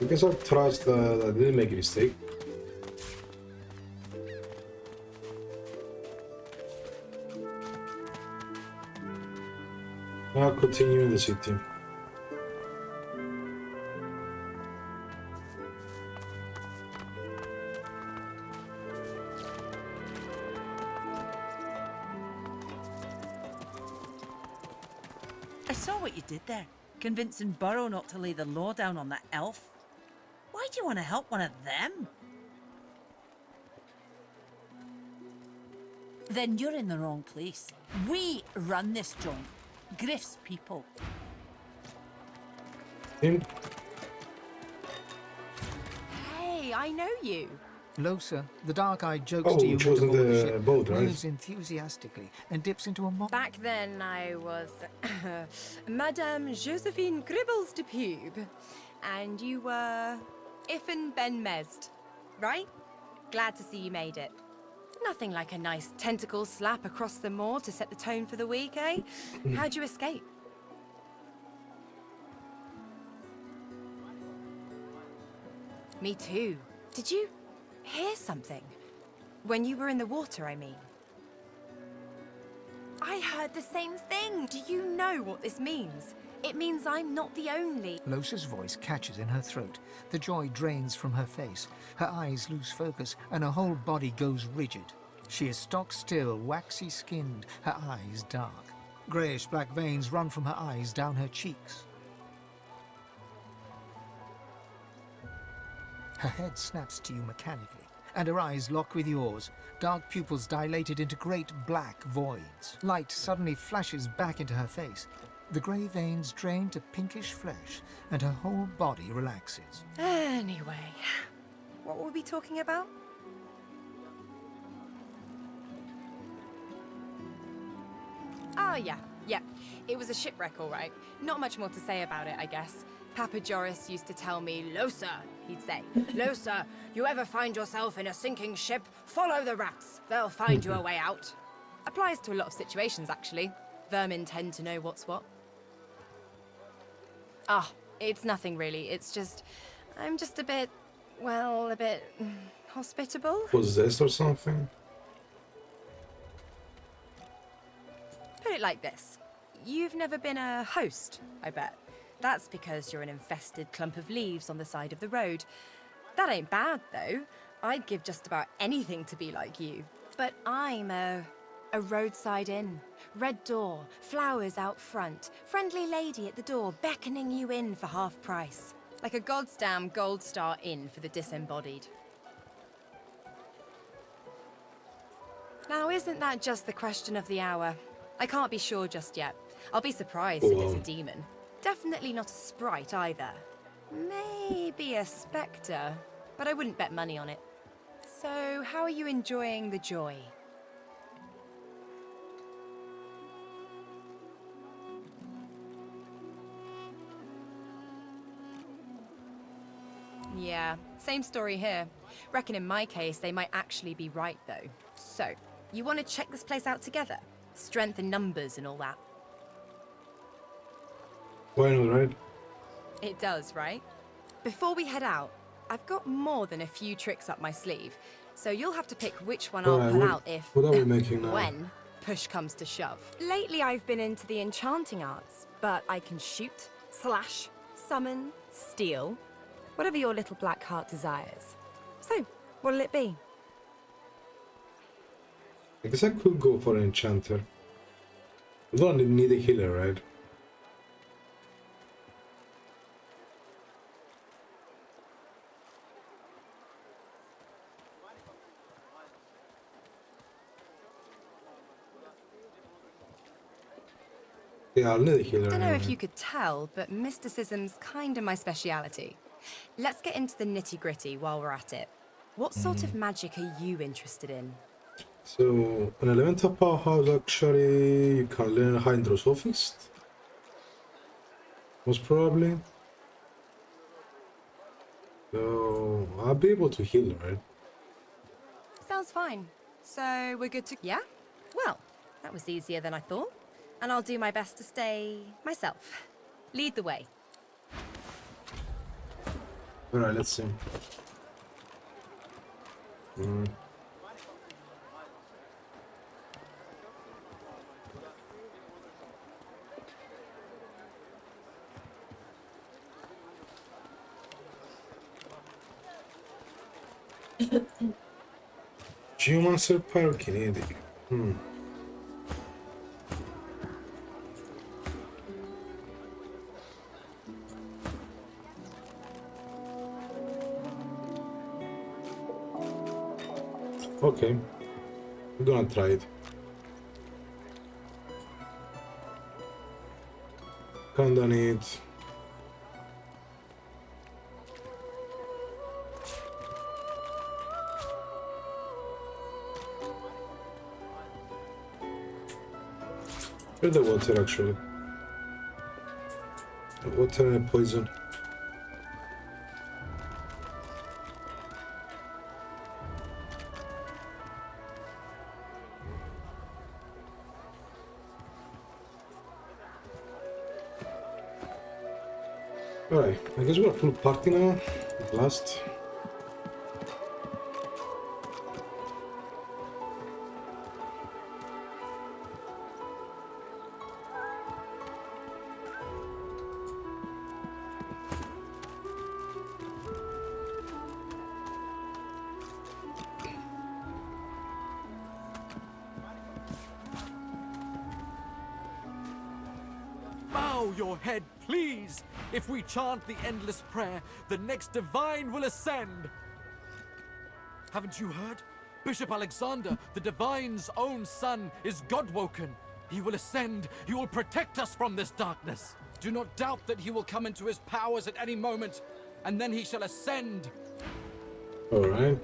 I guess I'll trust that I didn't make a mistake. I'll continue in the city. I saw what you did there, convincing Burrow not to lay the law down on that elf. Why do you want to help one of them? Then you're in the wrong place. We run this joint. Griff's people. Hey, I know you. Losa, the dark-eyed jokes Oh, to you which was in aboard the ship, boat, right? waves enthusiastically and dips into a Back then, I was Madame Josephine Gribbles de Pube, and you were Iffen Ben Mezd, right? Glad to see you made it. Nothing like a nice tentacle slap across the moor to set the tone for the week, eh? How'd you escape? Me too. Did you hear something? When you were in the water, I mean. I heard the same thing. Do you know what this means? It means I'm not the only. Losa's voice catches in her throat. The joy drains from her face. Her eyes lose focus, and her whole body goes rigid. She is stock-still, waxy-skinned, her eyes dark. Greyish-black veins run from her eyes down her cheeks. Her head snaps to you mechanically, and her eyes lock with yours, dark pupils dilated into great black voids. Light suddenly flashes back into her face. The grey veins drain to pinkish flesh, and her whole body relaxes. Anyway, what were we talking about? Oh, yeah. It was a shipwreck, all right. Not much more to say about it, I guess. Papa Joris used to tell me, Losa, he'd say, Losa, you ever find yourself in a sinking ship, follow the rats. They'll find you a way out. Applies to a lot of situations, actually. Vermin tend to know what's what. Ah, it's nothing really. It's just, I'm just a bit, well, a bit hospitable. Possessed or something? Put it like this. You've never been a host, I bet. That's because you're an infested clump of leaves on the side of the road. That ain't bad, though. I'd give just about anything to be like you. But I'm a roadside inn. Red door, flowers out front, friendly lady at the door beckoning you in for half price. Like a goddamn gold star inn for the disembodied. Now, isn't that just the question of the hour? I can't be sure just yet. I'll be surprised if it's a demon. Definitely not a sprite either. Maybe a spectre, but I wouldn't bet money on it. So, how are you enjoying the joy? Yeah, same story here. Reckon in my case, they might actually be right, though. So, you want to check this place out together? Strength in numbers and all that. Why not, right? It does, right? Before we head out, I've got more than a few tricks up my sleeve, so you'll have to pick which one I'll pull out if... What are we making now? When push comes to shove. Lately I've been into the enchanting arts, but I can shoot, slash, summon, steal, whatever your little black heart desires. So, what'll it be? I guess I could go for an enchanter. I don't need a healer, right? Yeah, I'll need a healer. I don't know anyway. if you could tell, but mysticism's kinda my speciality. Let's get into the nitty-gritty while we're at it. What sort of magic are you interested in? So, an elemental powerhouse, actually, you can learn Hydrosophist. Most probably. So, I'll be able to heal, right? Sounds fine. So, we're good to... Yeah? Well, that was easier than I thought. And I'll do my best to stay myself. Lead the way. Alright, let's see. Geomancer Pyrokinetic. Okay, we're gonna try it. Kinda need. Where's the water actually? The water and poison. Alright, I guess we're full party now, at last. Bow your head, please! If we chant the endless prayer, the next divine will ascend! Haven't you heard? Bishop Alexander, the divine's own son, is God-woken. He will ascend. He will protect us from this darkness. Do not doubt that he will come into his powers at any moment, and then he shall ascend. Alright.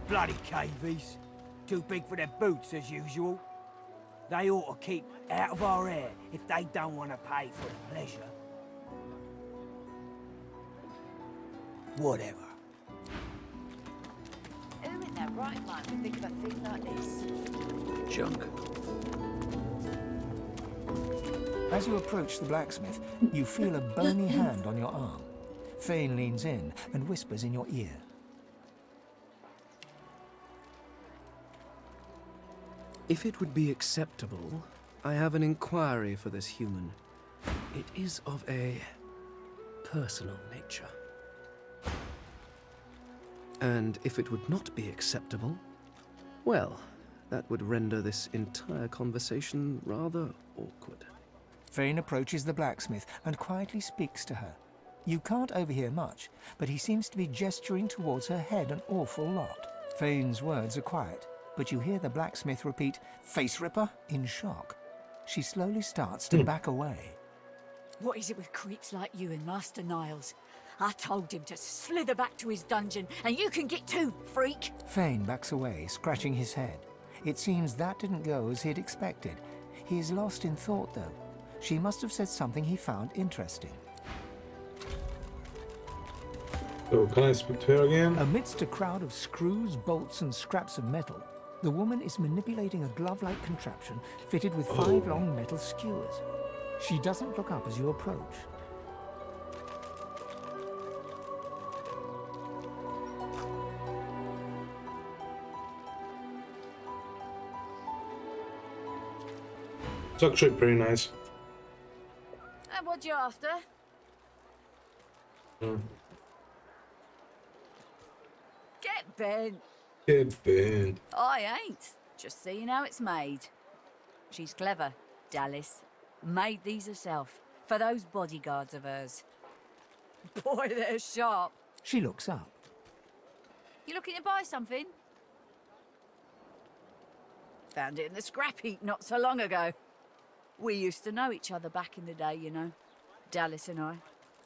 Bloody cavies. Too big for their boots, as usual. They ought to keep out of our hair if they don't want to pay for the pleasure. Whatever. Who in their right mind would think of a thing like this? Junk. As you approach the blacksmith, you feel a bony hand on your arm. Fane leans in and whispers in your ear. If it would be acceptable, I have an inquiry for this human. It is of a personal nature. And if it would not be acceptable, well, that would render this entire conversation rather awkward. Fane approaches the blacksmith and quietly speaks to her. You can't overhear much, but he seems to be gesturing towards her head an awful lot. Fane's words are quiet, but you hear the blacksmith repeat, "Face Ripper," in shock. She slowly starts to back away. What is it with creeps like you and Master Niles? I told him to slither back to his dungeon, and you can get too, freak! Fane backs away, scratching his head. It seems that didn't go as he'd expected. He is lost in thought, though. She must have said something he found interesting. So, can I speak to her again? Amidst a crowd of screws, bolts, and scraps of metal, the woman is manipulating a glove-like contraption fitted with 5 long metal skewers. She doesn't look up as you approach. It's actually pretty nice. And what you after? Get bent. Get bent. I ain't. Just seeing how it's made. She's clever, Dallas. Made these herself, for those bodyguards of hers. Boy, they're sharp. She looks up. You looking to buy something? Found it in the scrap heap not so long ago. We used to know each other back in the day, you know. Dallas and I.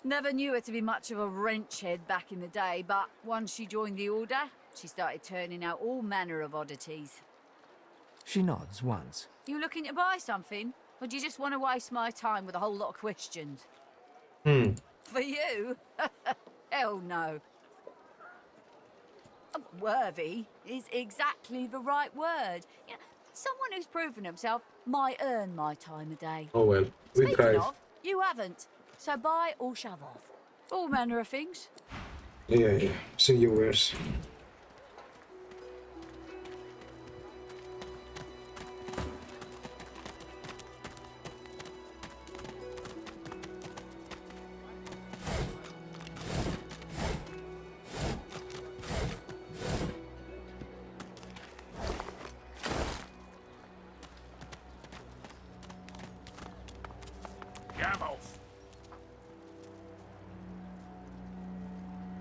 Never knew her to be much of a wrench head back in the day, but once she joined the Order, she started turning out all manner of oddities. She nods once. You looking to buy something? Or do you just want to waste my time with a whole lot of questions? For you? Hell no. Worthy is exactly the right word. You know, someone who's proven himself might earn my time of day. Oh well, we Speaking tried. of, you haven't. So bye or shove off. All manner of things. Yeah. See you worse.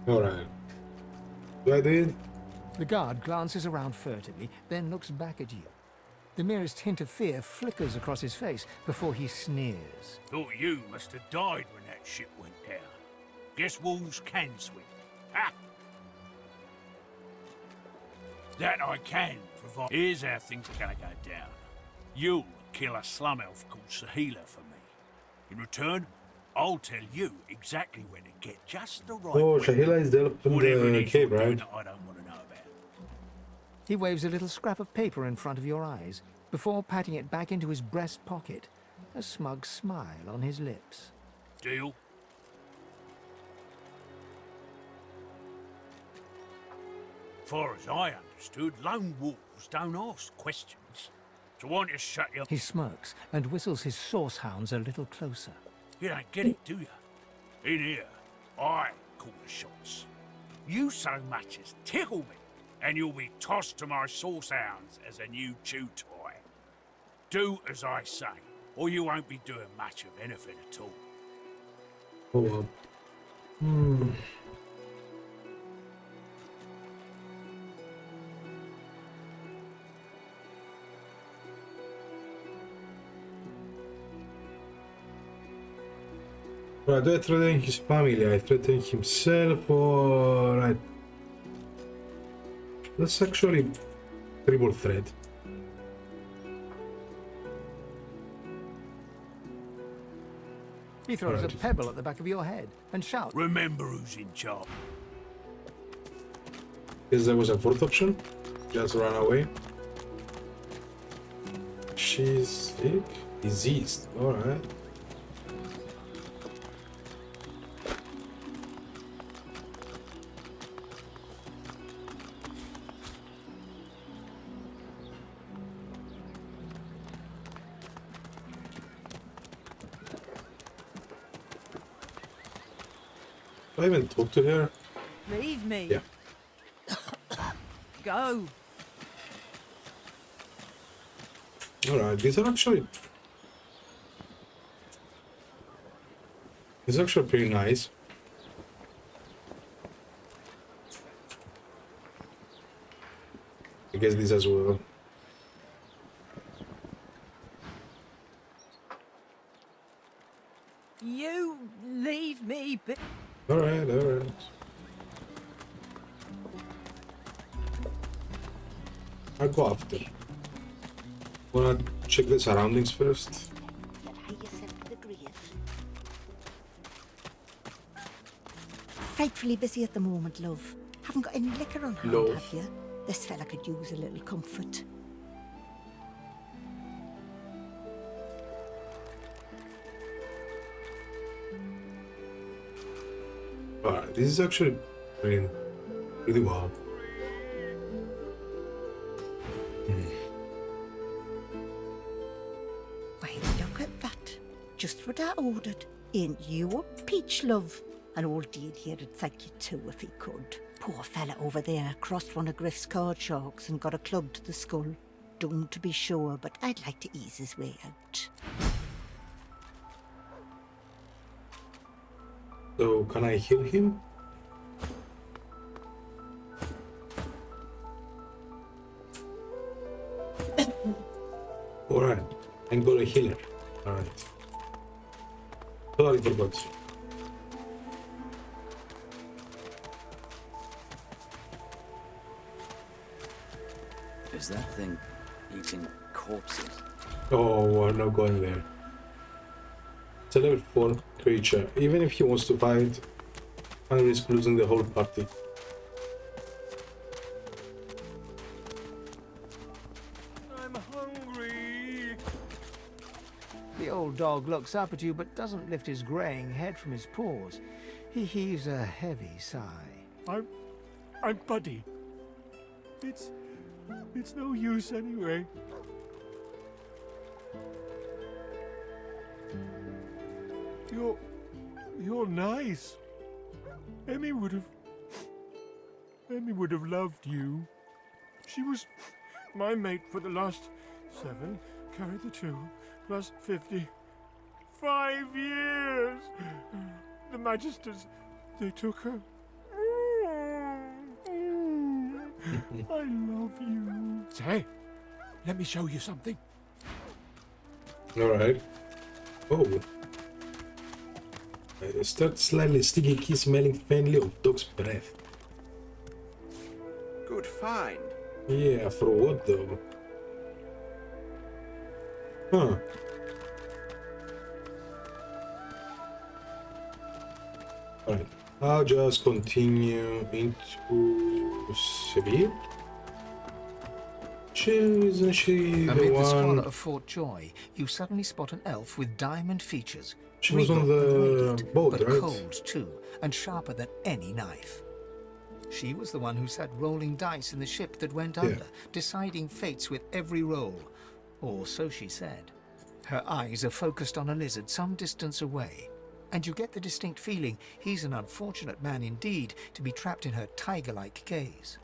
Alright. Do I do it? The guard glances around furtively, then looks back at you. The merest hint of fear flickers across his face before he sneers. Thought you must have died when that ship went down. Guess wolves can swim. Ha! That I can provide. Here's how things are gonna go down. You'll kill a slum elf called Sahila for me. In return, I'll tell you exactly when to get just the right Oh, weapon. Shahila is there up in Whatever it the is cave, you're doing right? that I don't want to know about. He waves a little scrap of paper in front of your eyes before patting it back into his breast pocket, a smug smile on his lips. Deal? Far as I understood, lone wolves don't ask questions. So why don't you shut your... He smirks and whistles his source hounds a little closer. You don't get it, do you? In here, I call the shots. You so much as tickle me, and you'll be tossed to my source hounds as a new chew toy. Do as I say, or you won't be doing much of anything at all. Oh well. Right, do I threaten his family? I threaten himself, or I... That's actually a terrible threat. He throws Right. a pebble at the back of your head and shouts. Remember who's in charge. Guess there was a fourth option. Just run away. She's sick. Diseased. Alright. Do I even talk to her? Leave me. Yeah. Go. Alright, these are actually... These are actually pretty nice. I guess these as well. You leave me be. Alright. I'll go after. Wanna check the surroundings first? Frightfully busy at the moment, love. Haven't got any liquor on hand, Love. have you? This fella could use a little comfort. Alright, this is actually really well. Why, look at that. Just what I ordered. Ain't you a peach, love? An old Dean here'd thank you too if he could. Poor fella over there crossed one of Griff's card sharks and got a club to the skull. Doomed to be sure, but I'd like to ease his way out. So, can I heal him? Alright, I'm gonna heal her. Alright. Totally forgot. Is that thing eating corpses? Oh, we're not going there. It's a level 4 creature. Even if he wants to fight, I risk losing the whole party. old dog looks up at you but doesn't lift his greying head from his paws. He heaves a heavy sigh. I'm Buddy. It's no use anyway. You're nice. Emmy would have loved you. She was my mate for the last 7, carry the 2, plus 50. 5 years! The Magisters, they took her. I love you. Say, let me show you something. Alright. Oh. I start slightly sticky key smelling faintly of dog's breath. Good find. Yeah, for what though? Huh. Alright, I'll just continue into Seville. Isn't she the Amid the one? squalor of Fort Joy, you suddenly spot an elf with diamond features. She was on Regal and the radiant, boat, but right? cold too, and sharper than any knife. She was the one who sat rolling dice in the ship that went under, deciding fates with every roll. Or so she said. Her eyes are focused on a lizard some distance away, and you get the distinct feeling he's an unfortunate man indeed to be trapped in her tiger-like gaze.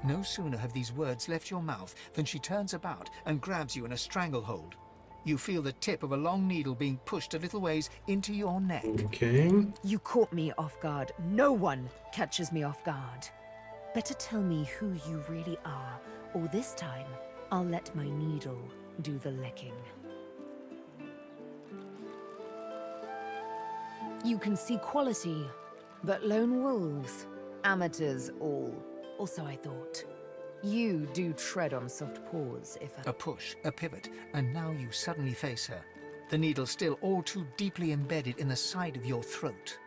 No sooner have these words left your mouth than she turns about and grabs you in a stranglehold. You feel the tip of a long needle being pushed a little ways into your neck. Okay. You caught me off guard. No one catches me off guard. Better tell me who you really are, or this time, I'll let my needle do the licking. You can see quality, but lone wolves, amateurs all. Or so I thought. You do tread on soft paws if A push, a pivot, and now you suddenly face her. The needle still all too deeply embedded in the side of your throat.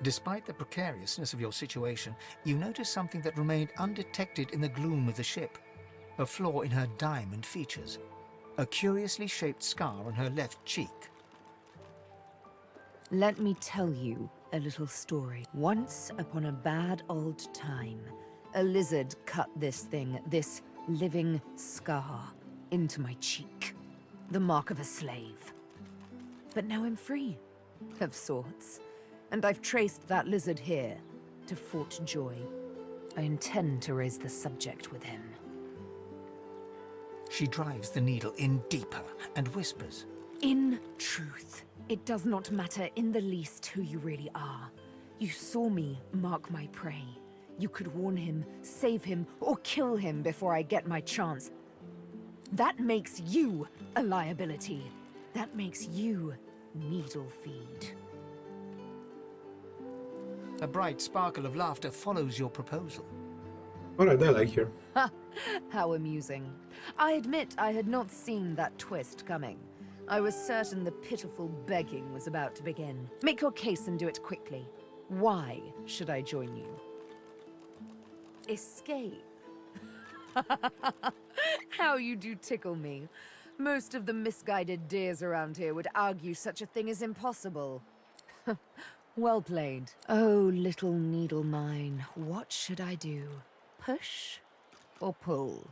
Despite the precariousness of your situation, you notice something that remained undetected in the gloom of the ship. A flaw in her diamond features. A curiously shaped scar on her left cheek. Let me tell you a little story. Once upon a bad old time, a lizard cut this thing, this living scar, into my cheek. The mark of a slave. But now I'm free, of sorts. And I've traced that lizard here, to Fort Joy. I intend to raise the subject with him. She drives the needle in deeper and whispers. In truth, it does not matter in the least who you really are. You saw me mark my prey. You could warn him, save him, or kill him before I get my chance. That makes you a liability. That makes you needle feed. A bright sparkle of laughter follows your proposal. Alright, I like her. Ha! How amusing. I admit I had not seen that twist coming. I was certain the pitiful begging was about to begin. Make your case and do it quickly. Why should I join you? Escape. How you do tickle me. Most of the misguided deers around here would argue such a thing is impossible. Well played. Oh, little needle mine, what should I do? Push or pull?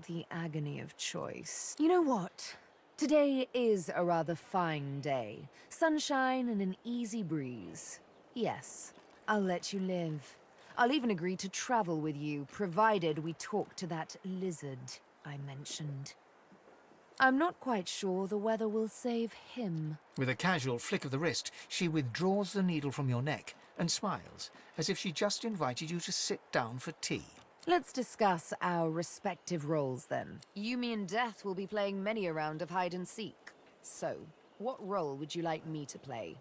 The agony of choice. You know what? Today is a rather fine day. Sunshine and an easy breeze. Yes, I'll let you live. I'll even agree to travel with you, provided we talk to that lizard I mentioned. I'm not quite sure the weather will save him. With a casual flick of the wrist, she withdraws the needle from your neck and smiles, as if she just invited you to sit down for tea. Let's discuss our respective roles then. You, me, and Death will be playing many a round of hide and seek. So, what role would you like me to play?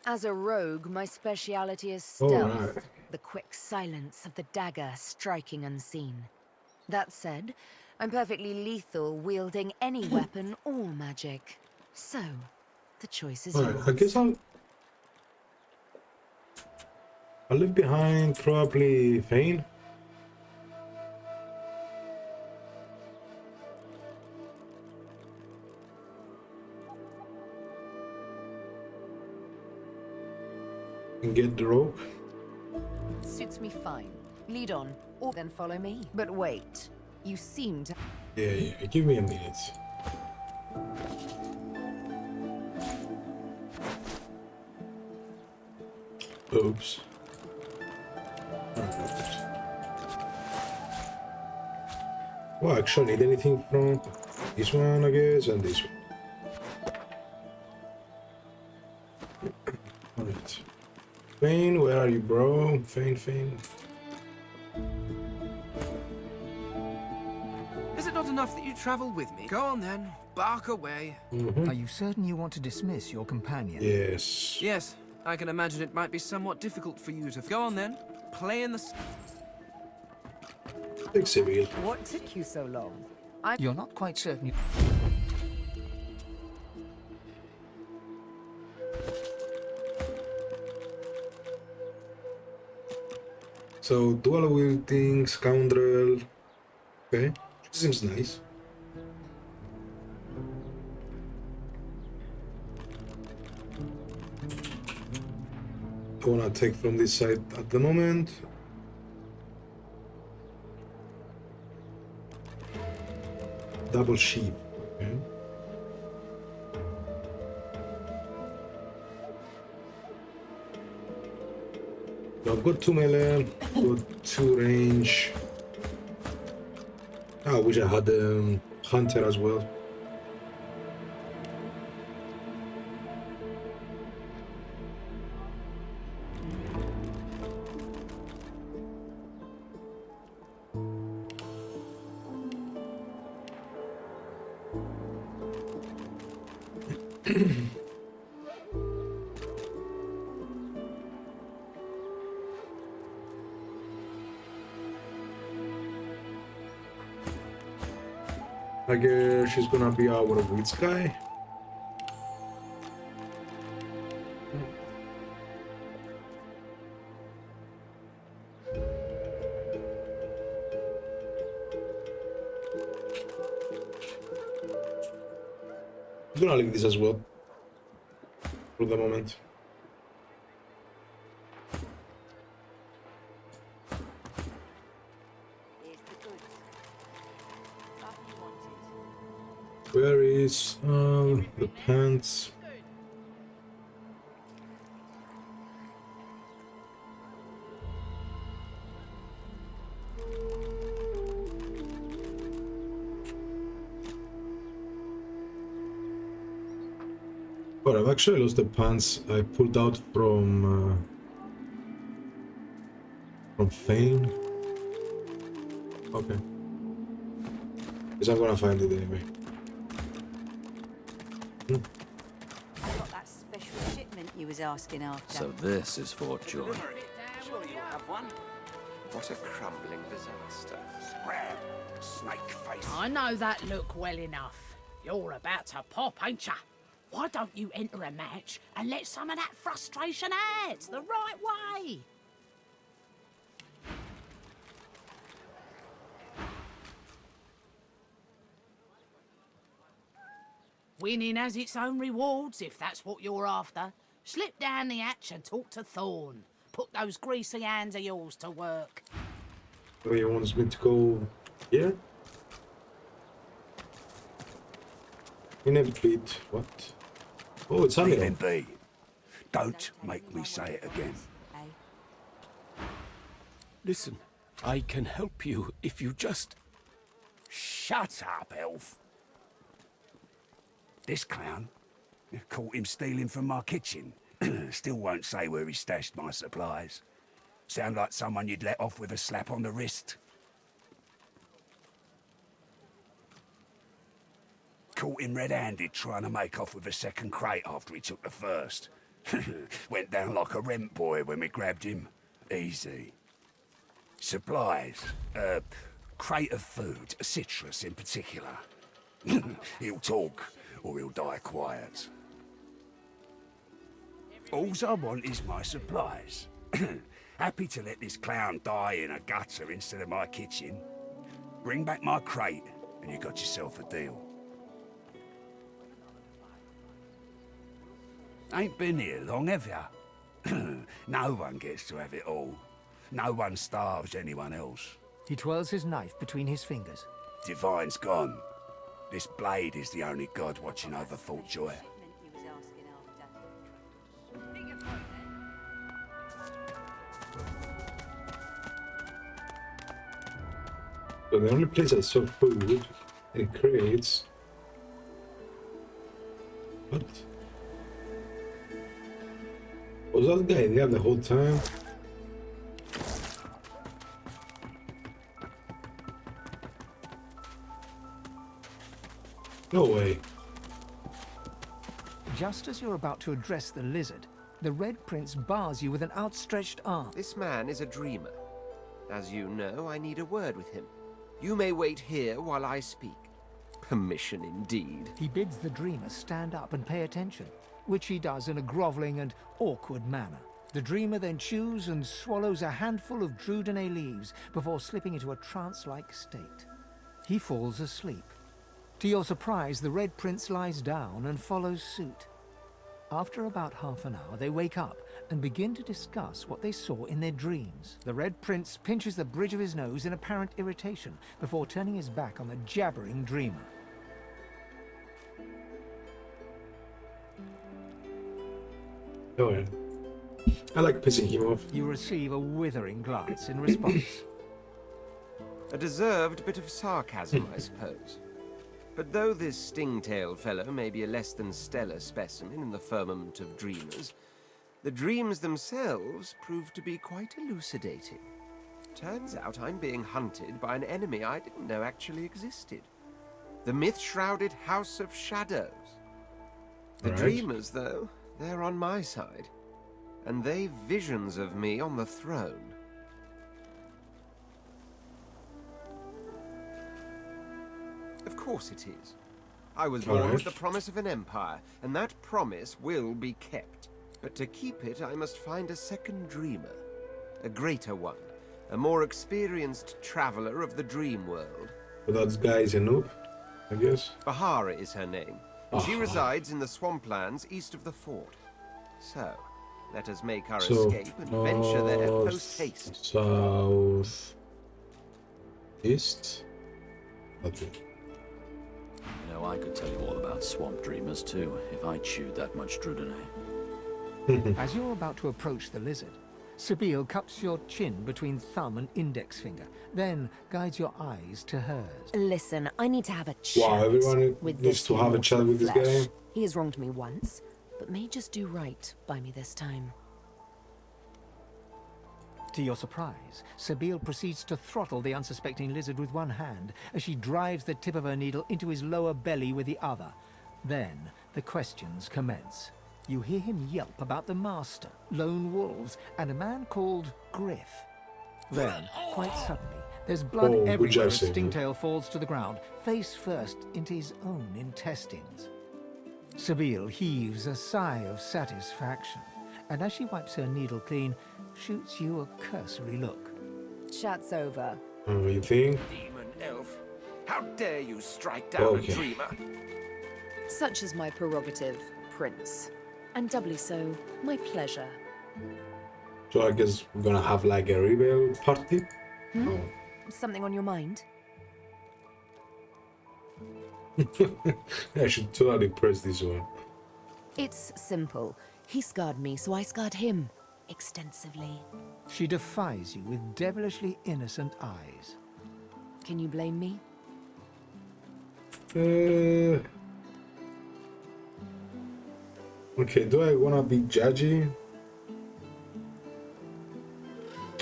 As a rogue, my speciality is stealth. The quick silence of the dagger striking unseen. That said, I'm perfectly lethal wielding any weapon or magic. So, the choice is yours. I guess I'll leave behind probably Thane. And get the rope. Suits me fine. Lead on, or then follow me. But wait, you seem to... Yeah, give me a minute. Oops. Well, actually, need anything from this one, I guess, and this one. Alright. Fane, where are you, bro? Fane. Is it not enough that you travel with me? Go on then, bark away. Are you certain you want to dismiss your companion? Yes. Yes, I can imagine it might be somewhat difficult for you to... Go on then, play in the... What took you so long? You're not quite certain you... So, dual wielding, scoundrel. Okay, seems nice. I wanna take from this side at the moment. Double sheep. Okay. I've got 2 melee, got 2 range. I wish I had hunter as well. I guess she's gonna be our witch guy. I'm gonna leave this as well for the moment. Where is the pants? Well, I've actually lost the pants I pulled out from Fane. Okay. Because I'm gonna find it anyway. Got that special shipment you was asking after. So this is Fort Joy. Surely you'll have one. What a crumbling disaster. Scrap, snake face. I know that look well enough. You're about to pop, ain't ya? Why don't you enter a match and let some of that frustration out the right way? Winning has its own rewards, if that's what you're after. Slip down the hatch and talk to Thorn. Put those greasy hands of yours to work. Oh, you want me to go here? In a bit. What? Oh, it's Leave Amiral. him be. Don't make me say it again. Listen, I can help you if you just... Shut up, elf. This clown, caught him stealing from my kitchen. Still won't say where he stashed my supplies. Sound like someone you'd let off with a slap on the wrist. Caught him red-handed trying to make off with a second crate after he took the first. Went down like a rent boy when we grabbed him. Easy. Supplies. Crate of food, citrus in particular. He'll talk, or he'll die quiet. Alls I want is my supplies. Happy to let this clown die in a gutter instead of my kitchen. Bring back my crate, and you got yourself a deal. Ain't been here long, have ya? No one gets to have it all. No one starves anyone else. He twirls his knife between his fingers. Divine's gone. This blade is the only god watching over Fort Joy. So the only place I saw food in crates. What? Was that guy there the whole time? No way. Just as you're about to address the lizard, the Red Prince bars you with an outstretched arm. This man is a dreamer. As you know, I need a word with him. You may wait here while I speak. Permission indeed. He bids the dreamer stand up and pay attention, which he does in a groveling and awkward manner. The dreamer then chews and swallows a handful of Drudenay leaves before slipping into a trance-like state. He falls asleep. To your surprise, the Red Prince lies down and follows suit. After about half an hour, they wake up and begin to discuss what they saw in their dreams. The Red Prince pinches the bridge of his nose in apparent irritation before turning his back on the jabbering dreamer. Oh yeah. I like pissing him off. You receive a withering glance in response. A deserved bit of sarcasm, I suppose. But though this stingtail fellow may be a less than stellar specimen in the firmament of dreamers, the dreams themselves prove to be quite elucidating. Turns out I'm being hunted by an enemy I didn't know actually existed. The myth-shrouded House of Shadows. The dreamers, though, they're on my side. And they've visions of me on the throne. Of course it is. I was born with the promise of an empire, and that promise will be kept. But to keep it, I must find a second dreamer. A greater one. A more experienced traveler of the dream world. But that guy is a noob, I guess. Bahara is her name, and she resides in the swamplands east of the fort. So, let us make our escape and venture there post-haste. South... East? Okay. You know, I could tell you all about swamp dreamers too, if I chewed that much Drudenay. As you're about to approach the lizard, Sabine cups your chin between thumb and index finger, then guides your eyes to hers. Listen, I need to have a chat. Wow, everyone needs to have a chat with this guy. He has wronged me once, but may just do right by me this time. To your surprise, Sabine proceeds to throttle the unsuspecting lizard with one hand as she drives the tip of her needle into his lower belly with the other. Then the questions commence. You hear him yelp about the Master, lone wolves, and a man called Griff. Then, quite suddenly, there's blood everywhere as Stingtail falls to the ground, face first into his own intestines. Sabine heaves a sigh of satisfaction, and as she wipes her needle clean, shoots you a cursory look. Chat's over. Oh, you think? Demon elf, how dare you strike down a dreamer? Such is my prerogative, Prince. And doubly so, my pleasure. So I guess we're gonna have like a rebel party? Hmm? Something on your mind? I should totally press this one. It's simple. He scarred me, so I scarred him. Extensively. She defies you with devilishly innocent eyes. Can you blame me? Okay, do I wanna be judgy?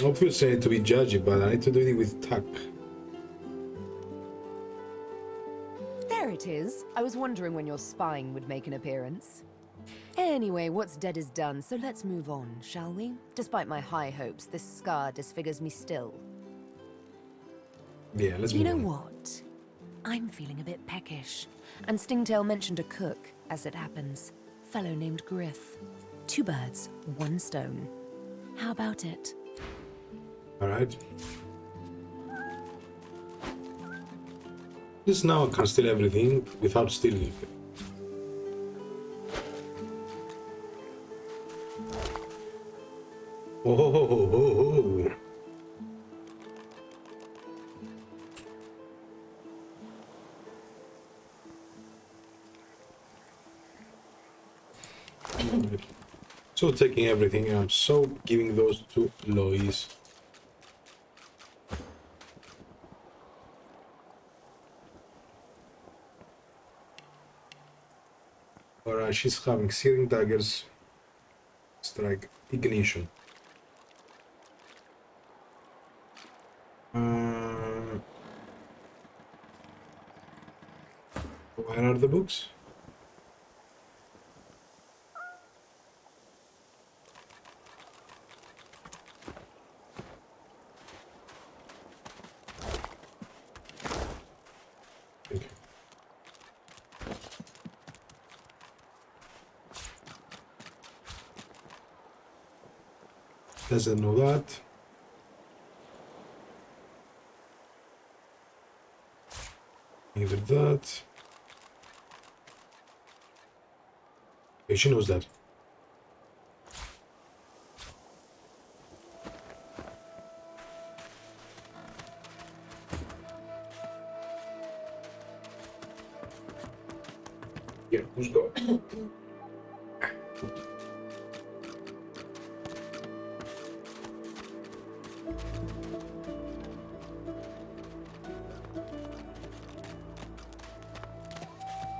Obviously I need to be judgy, but I need to do it with tact. There it is. I was wondering when your spine would make an appearance. Anyway, what's dead is done, so let's move on, shall we? Despite my high hopes, this scar disfigures me still. Yeah, let's You move know on. what? I'm feeling a bit peckish. And Stingtail mentioned a cook, as it happens. Fellow named Griff. 2 birds, 1 stone. How about it? Alright. Just now I can steal everything without stealing it. Oh. So taking everything, and I'm so giving those to Lois. Alright, she's having searing daggers. Strike ignition. Where are the books? Thank you. Doesn't know that. Neither that. Okay, she knows that. Yeah, who's going?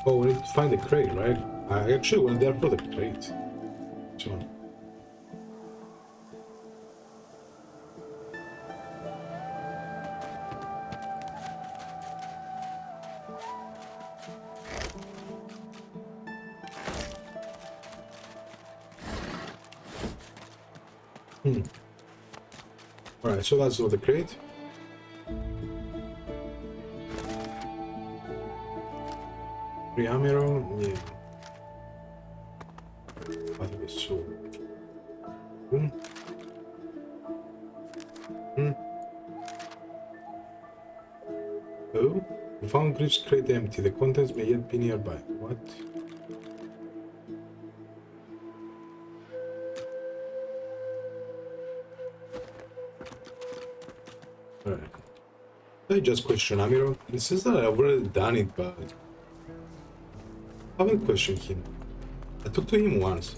Oh, we need to find the crate, right? I actually went there for the crate. So. Alright, so that's not the crate. Ammo, yeah. I think it's so. Oh, we found Griff's crate empty. The contents may yet be nearby. What? Alright. I just question Amiro. It says that I've already done it, but I haven't questioned him. I talked to him once.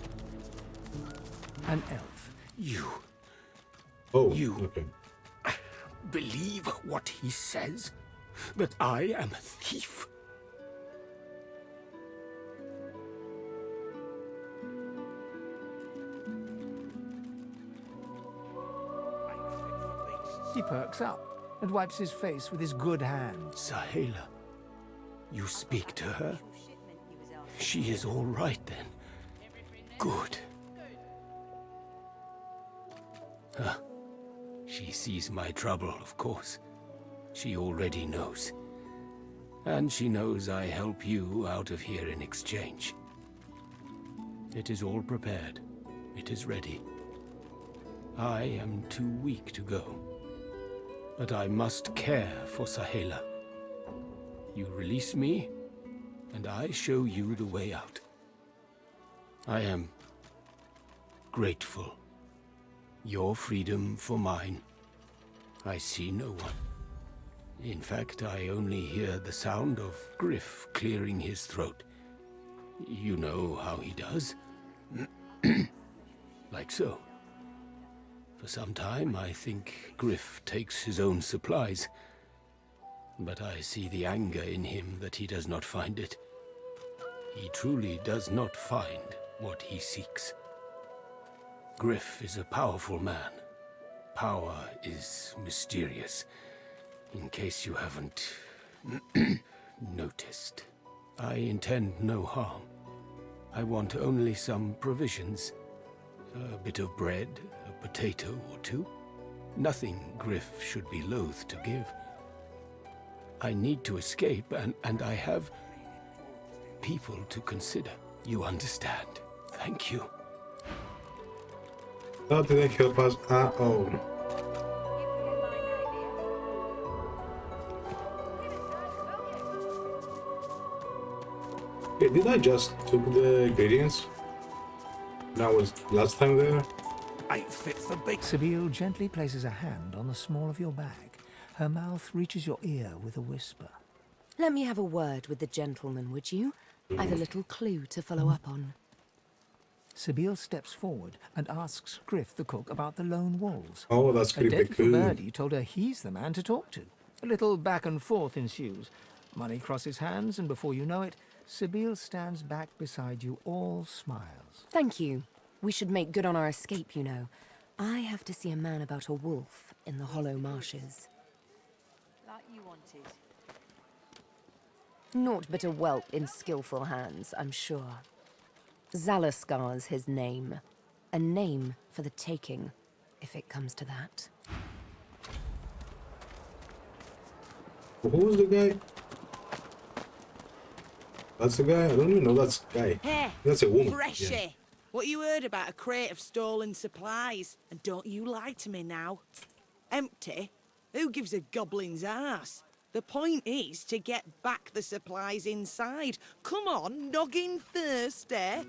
An elf. You. Oh, you. Okay. Believe what he says? That I am a thief? He perks up and wipes his face with his good hand. Sahela, you speak to her? She is all right then. Good. Huh. She sees my trouble, of course. She already knows. And she knows I help you out of here in exchange. It is all prepared. It is ready. I am too weak to go. But I must care for Sahela. You release me, and I show you the way out. I am grateful. Your freedom for mine. I see no one. In fact, I only hear the sound of Griff clearing his throat. You know how he does? Like so. For some time, I think Griff takes his own supplies. But I see the anger in him that he does not find it. He truly does not find what he seeks. Griff is a powerful man. Power is mysterious. In case you haven't noticed. I intend no harm. I want only some provisions. A bit of bread, a potato or two. Nothing Griff should be loath to give. I need to escape, and I have people to consider. You understand? Thank you. How did they help us at all? Okay, did I just took the ingredients? That was last time there? Ain't fit for for big... Sibyl gently places a hand on the small of your bag. Her mouth reaches your ear with a whisper. Let me have a word with the gentleman, would you? I've a little clue to follow up on. Sibyl steps forward and asks Griff the cook about the lone wolves. Oh, that's A pretty dead little cool. birdie told her he's the man to talk to. A little back and forth ensues. Money crosses hands, and before you know it, Sibyl stands back beside you, all smiles. Thank you. We should make good on our escape, you know. I have to see a man about a wolf in the hollow marshes. Like you wanted. Naught but a whelp in skillful hands, I'm sure. Zalaskar's his name. A name for the taking, if it comes to that. Who's the guy? That's the guy? I don't even know that's the guy. Hey, That's a woman. Freshie, Yeah. what you heard about a crate of stolen supplies? And don't you lie to me now. Empty? Who gives a goblin's ass? The point is to get back the supplies inside. Come on, noggin thirsty.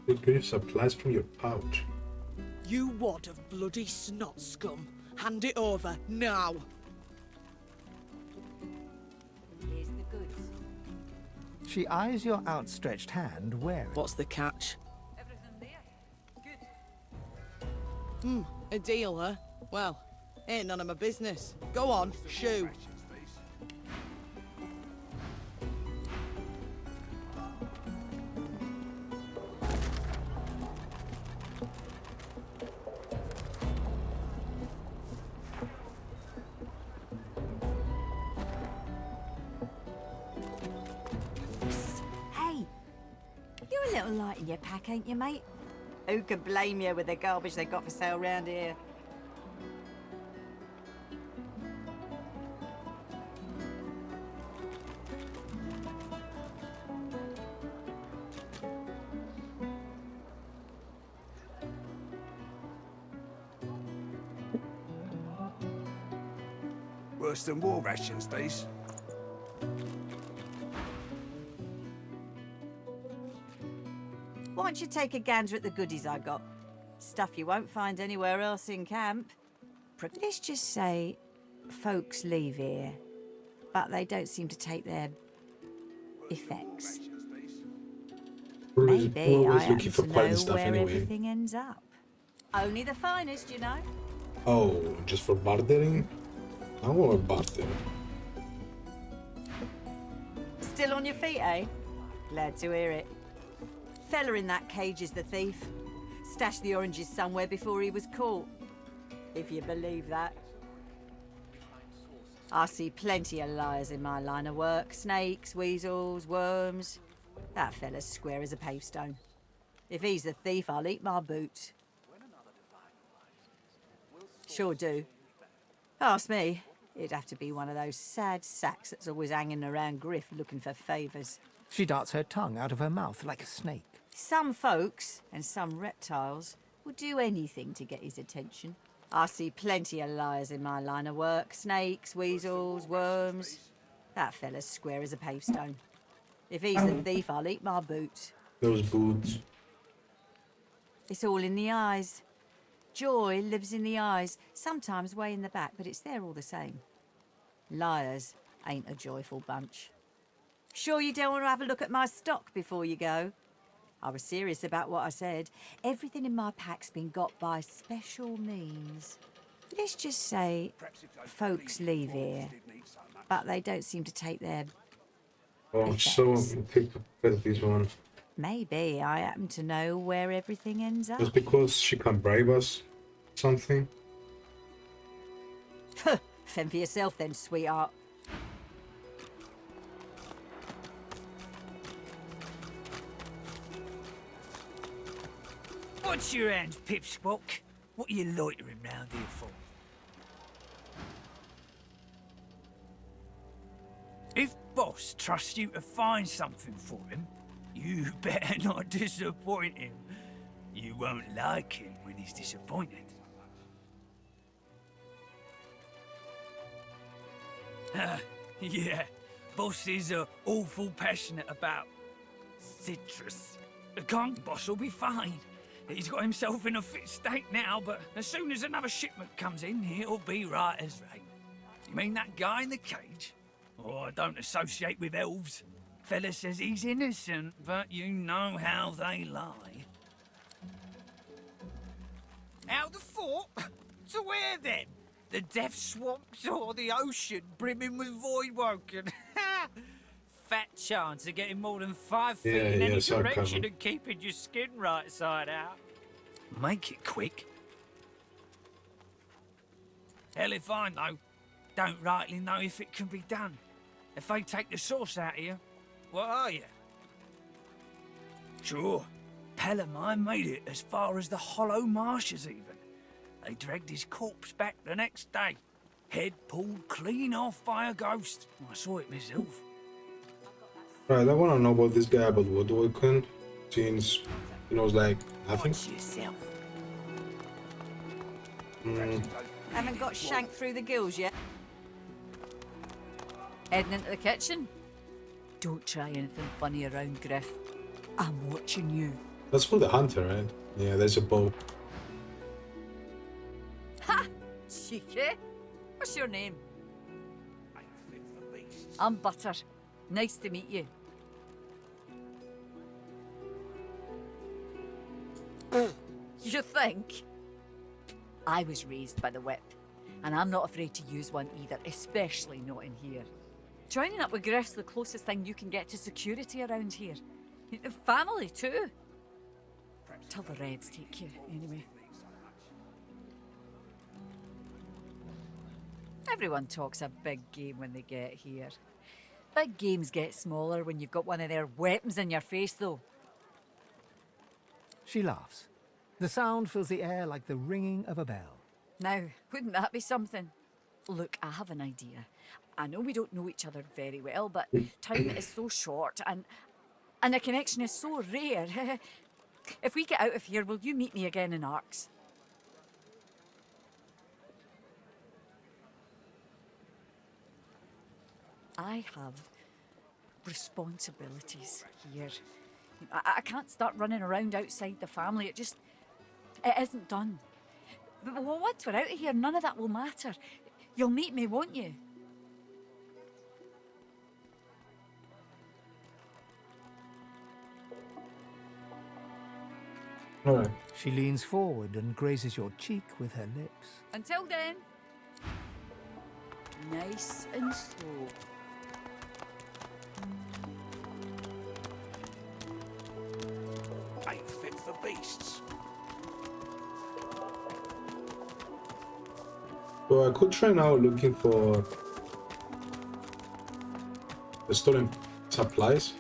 You get supplies from your pouch. You wad of bloody snot scum. Hand it over, now. Here's the goods. She eyes your outstretched hand wary. What's the catch? Everything there? Good. A deal, huh? Well, ain't none of my business. Go on, shoo. Hey, you're a little light in your pack, ain't you, mate? Who could blame you with the garbage they got for sale round here? Worse than war rations, these. Why don't you take a gander at the goodies I got? Stuff you won't find anywhere else in camp. Let's just say folks leave here, but they don't seem to take their effects. Maybe I always happen looking for to know quality stuff where anyway. everything ends up. Only the finest, you know. Oh, just for bartering? I want to barter. Still on your feet, eh? Glad to hear it. Fella in that cage is the thief. Stashed the oranges somewhere before he was caught. If you believe that. I see plenty of liars in my line of work. Snakes, weasels, worms. That fella's square as a pavestone. If he's the thief, I'll eat my boots. Sure do. Ask me. It'd have to be one of those sad sacks that's always hanging around Griff looking for favours. She darts her tongue out of her mouth like a snake. Some folks, and some reptiles, will do anything to get his attention. I see plenty of liars in my line of work. Snakes, weasels, worms. That fella's square as a pavestone. If he's the thief, I'll eat my boots. Those boots. It's all in the eyes. Joy lives in the eyes, sometimes way in the back, but it's there all the same. Liars ain't a joyful bunch. Sure you don't want to have a look at my stock before you go? I was serious about what I said. Everything in my pack's been got by special means. Let's just say folks leave here, but they don't seem to take their... Oh, so take this one. Maybe I happen to know where everything ends up. Just because she can bribe us something? Fend for yourself then, sweetheart. What's your hand, Pipsqueak? What are you loitering round here for? If Boss trusts you to find something for him, you better not disappoint him. You won't like him when he's disappointed. Yeah, Boss is awful passionate about citrus. The conch Boss will be fine. He's got himself in a fit state now, but as soon as another shipment comes in, he'll be right as rain. You mean that guy in the cage? Oh, I don't associate with elves. Fella says he's innocent, but you know how they lie. Out the fort? To where then? The death swamps or the ocean brimming with voidwoken? Fat chance of getting more than 5 feet in any direction and keeping your skin right side out. Make it quick. Hell if I know. Don't rightly know if it can be done. If they take the sauce out of you, what are you? Sure. Pal of mine made it as far as the Hollow Marshes even. They dragged his corpse back the next day. Head pulled clean off by a ghost. I saw it myself. Right, I want to know about this guy about woodworking, since he knows like nothing. Haven't got shanked through the gills yet. Heading into the kitchen? Don't try anything funny around, Griff. I'm watching you. That's for the hunter, right? Yeah, there's a bow. Ha! Cheeky. What's your name? I'm Butter. Nice to meet you. You think? I was raised by the whip, and I'm not afraid to use one either, especially not in here. Joining up with Griff's the closest thing you can get to security around here. Family, too. Till the Reds take you, anyway. Everyone talks a big game when they get here. Big games get smaller when you've got one of their weapons in your face, though. She laughs. The sound fills the air like the ringing of a bell. Now, wouldn't that be something? Look, I have an idea. I know we don't know each other very well, but time is so short and a connection is so rare. If we get out of here, will you meet me again in Arks? I have responsibilities here. I can't start running around outside the family. It isn't done. But once we're out of here, none of that will matter. You'll meet me, won't you? All right. She leans forward and grazes your cheek with her lips. Until then, nice and slow. Ain't fit for beasts. So I could try now looking for the stolen supplies.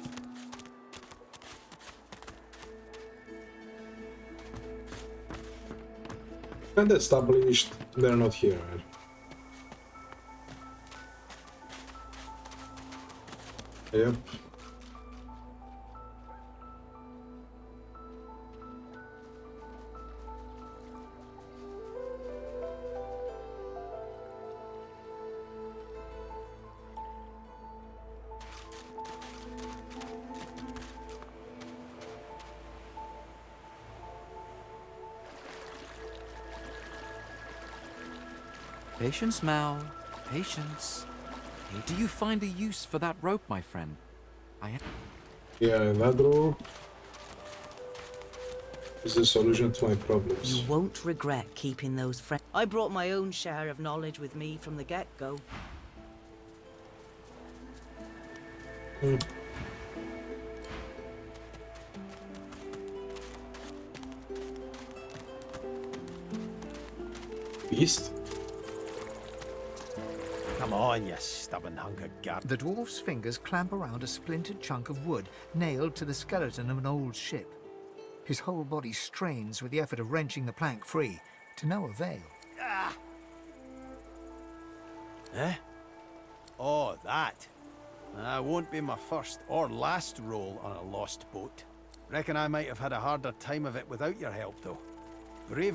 And established they're not here, right? Yep. Patience, Mal. Patience. Do you find a use for that rope, my friend? Yeah, that rope is the solution to my problems. You won't regret keeping those friends. I brought my own share of knowledge with me from the get-go. Beast? Come on, you stubborn hunk of gut. The dwarf's fingers clamp around a splintered chunk of wood nailed to the skeleton of an old ship. His whole body strains with the effort of wrenching the plank free, to no avail. Ah. Eh? Oh, that. Won't be my first or last roll on a lost boat. Reckon I might have had a harder time of it without your help, though. Brave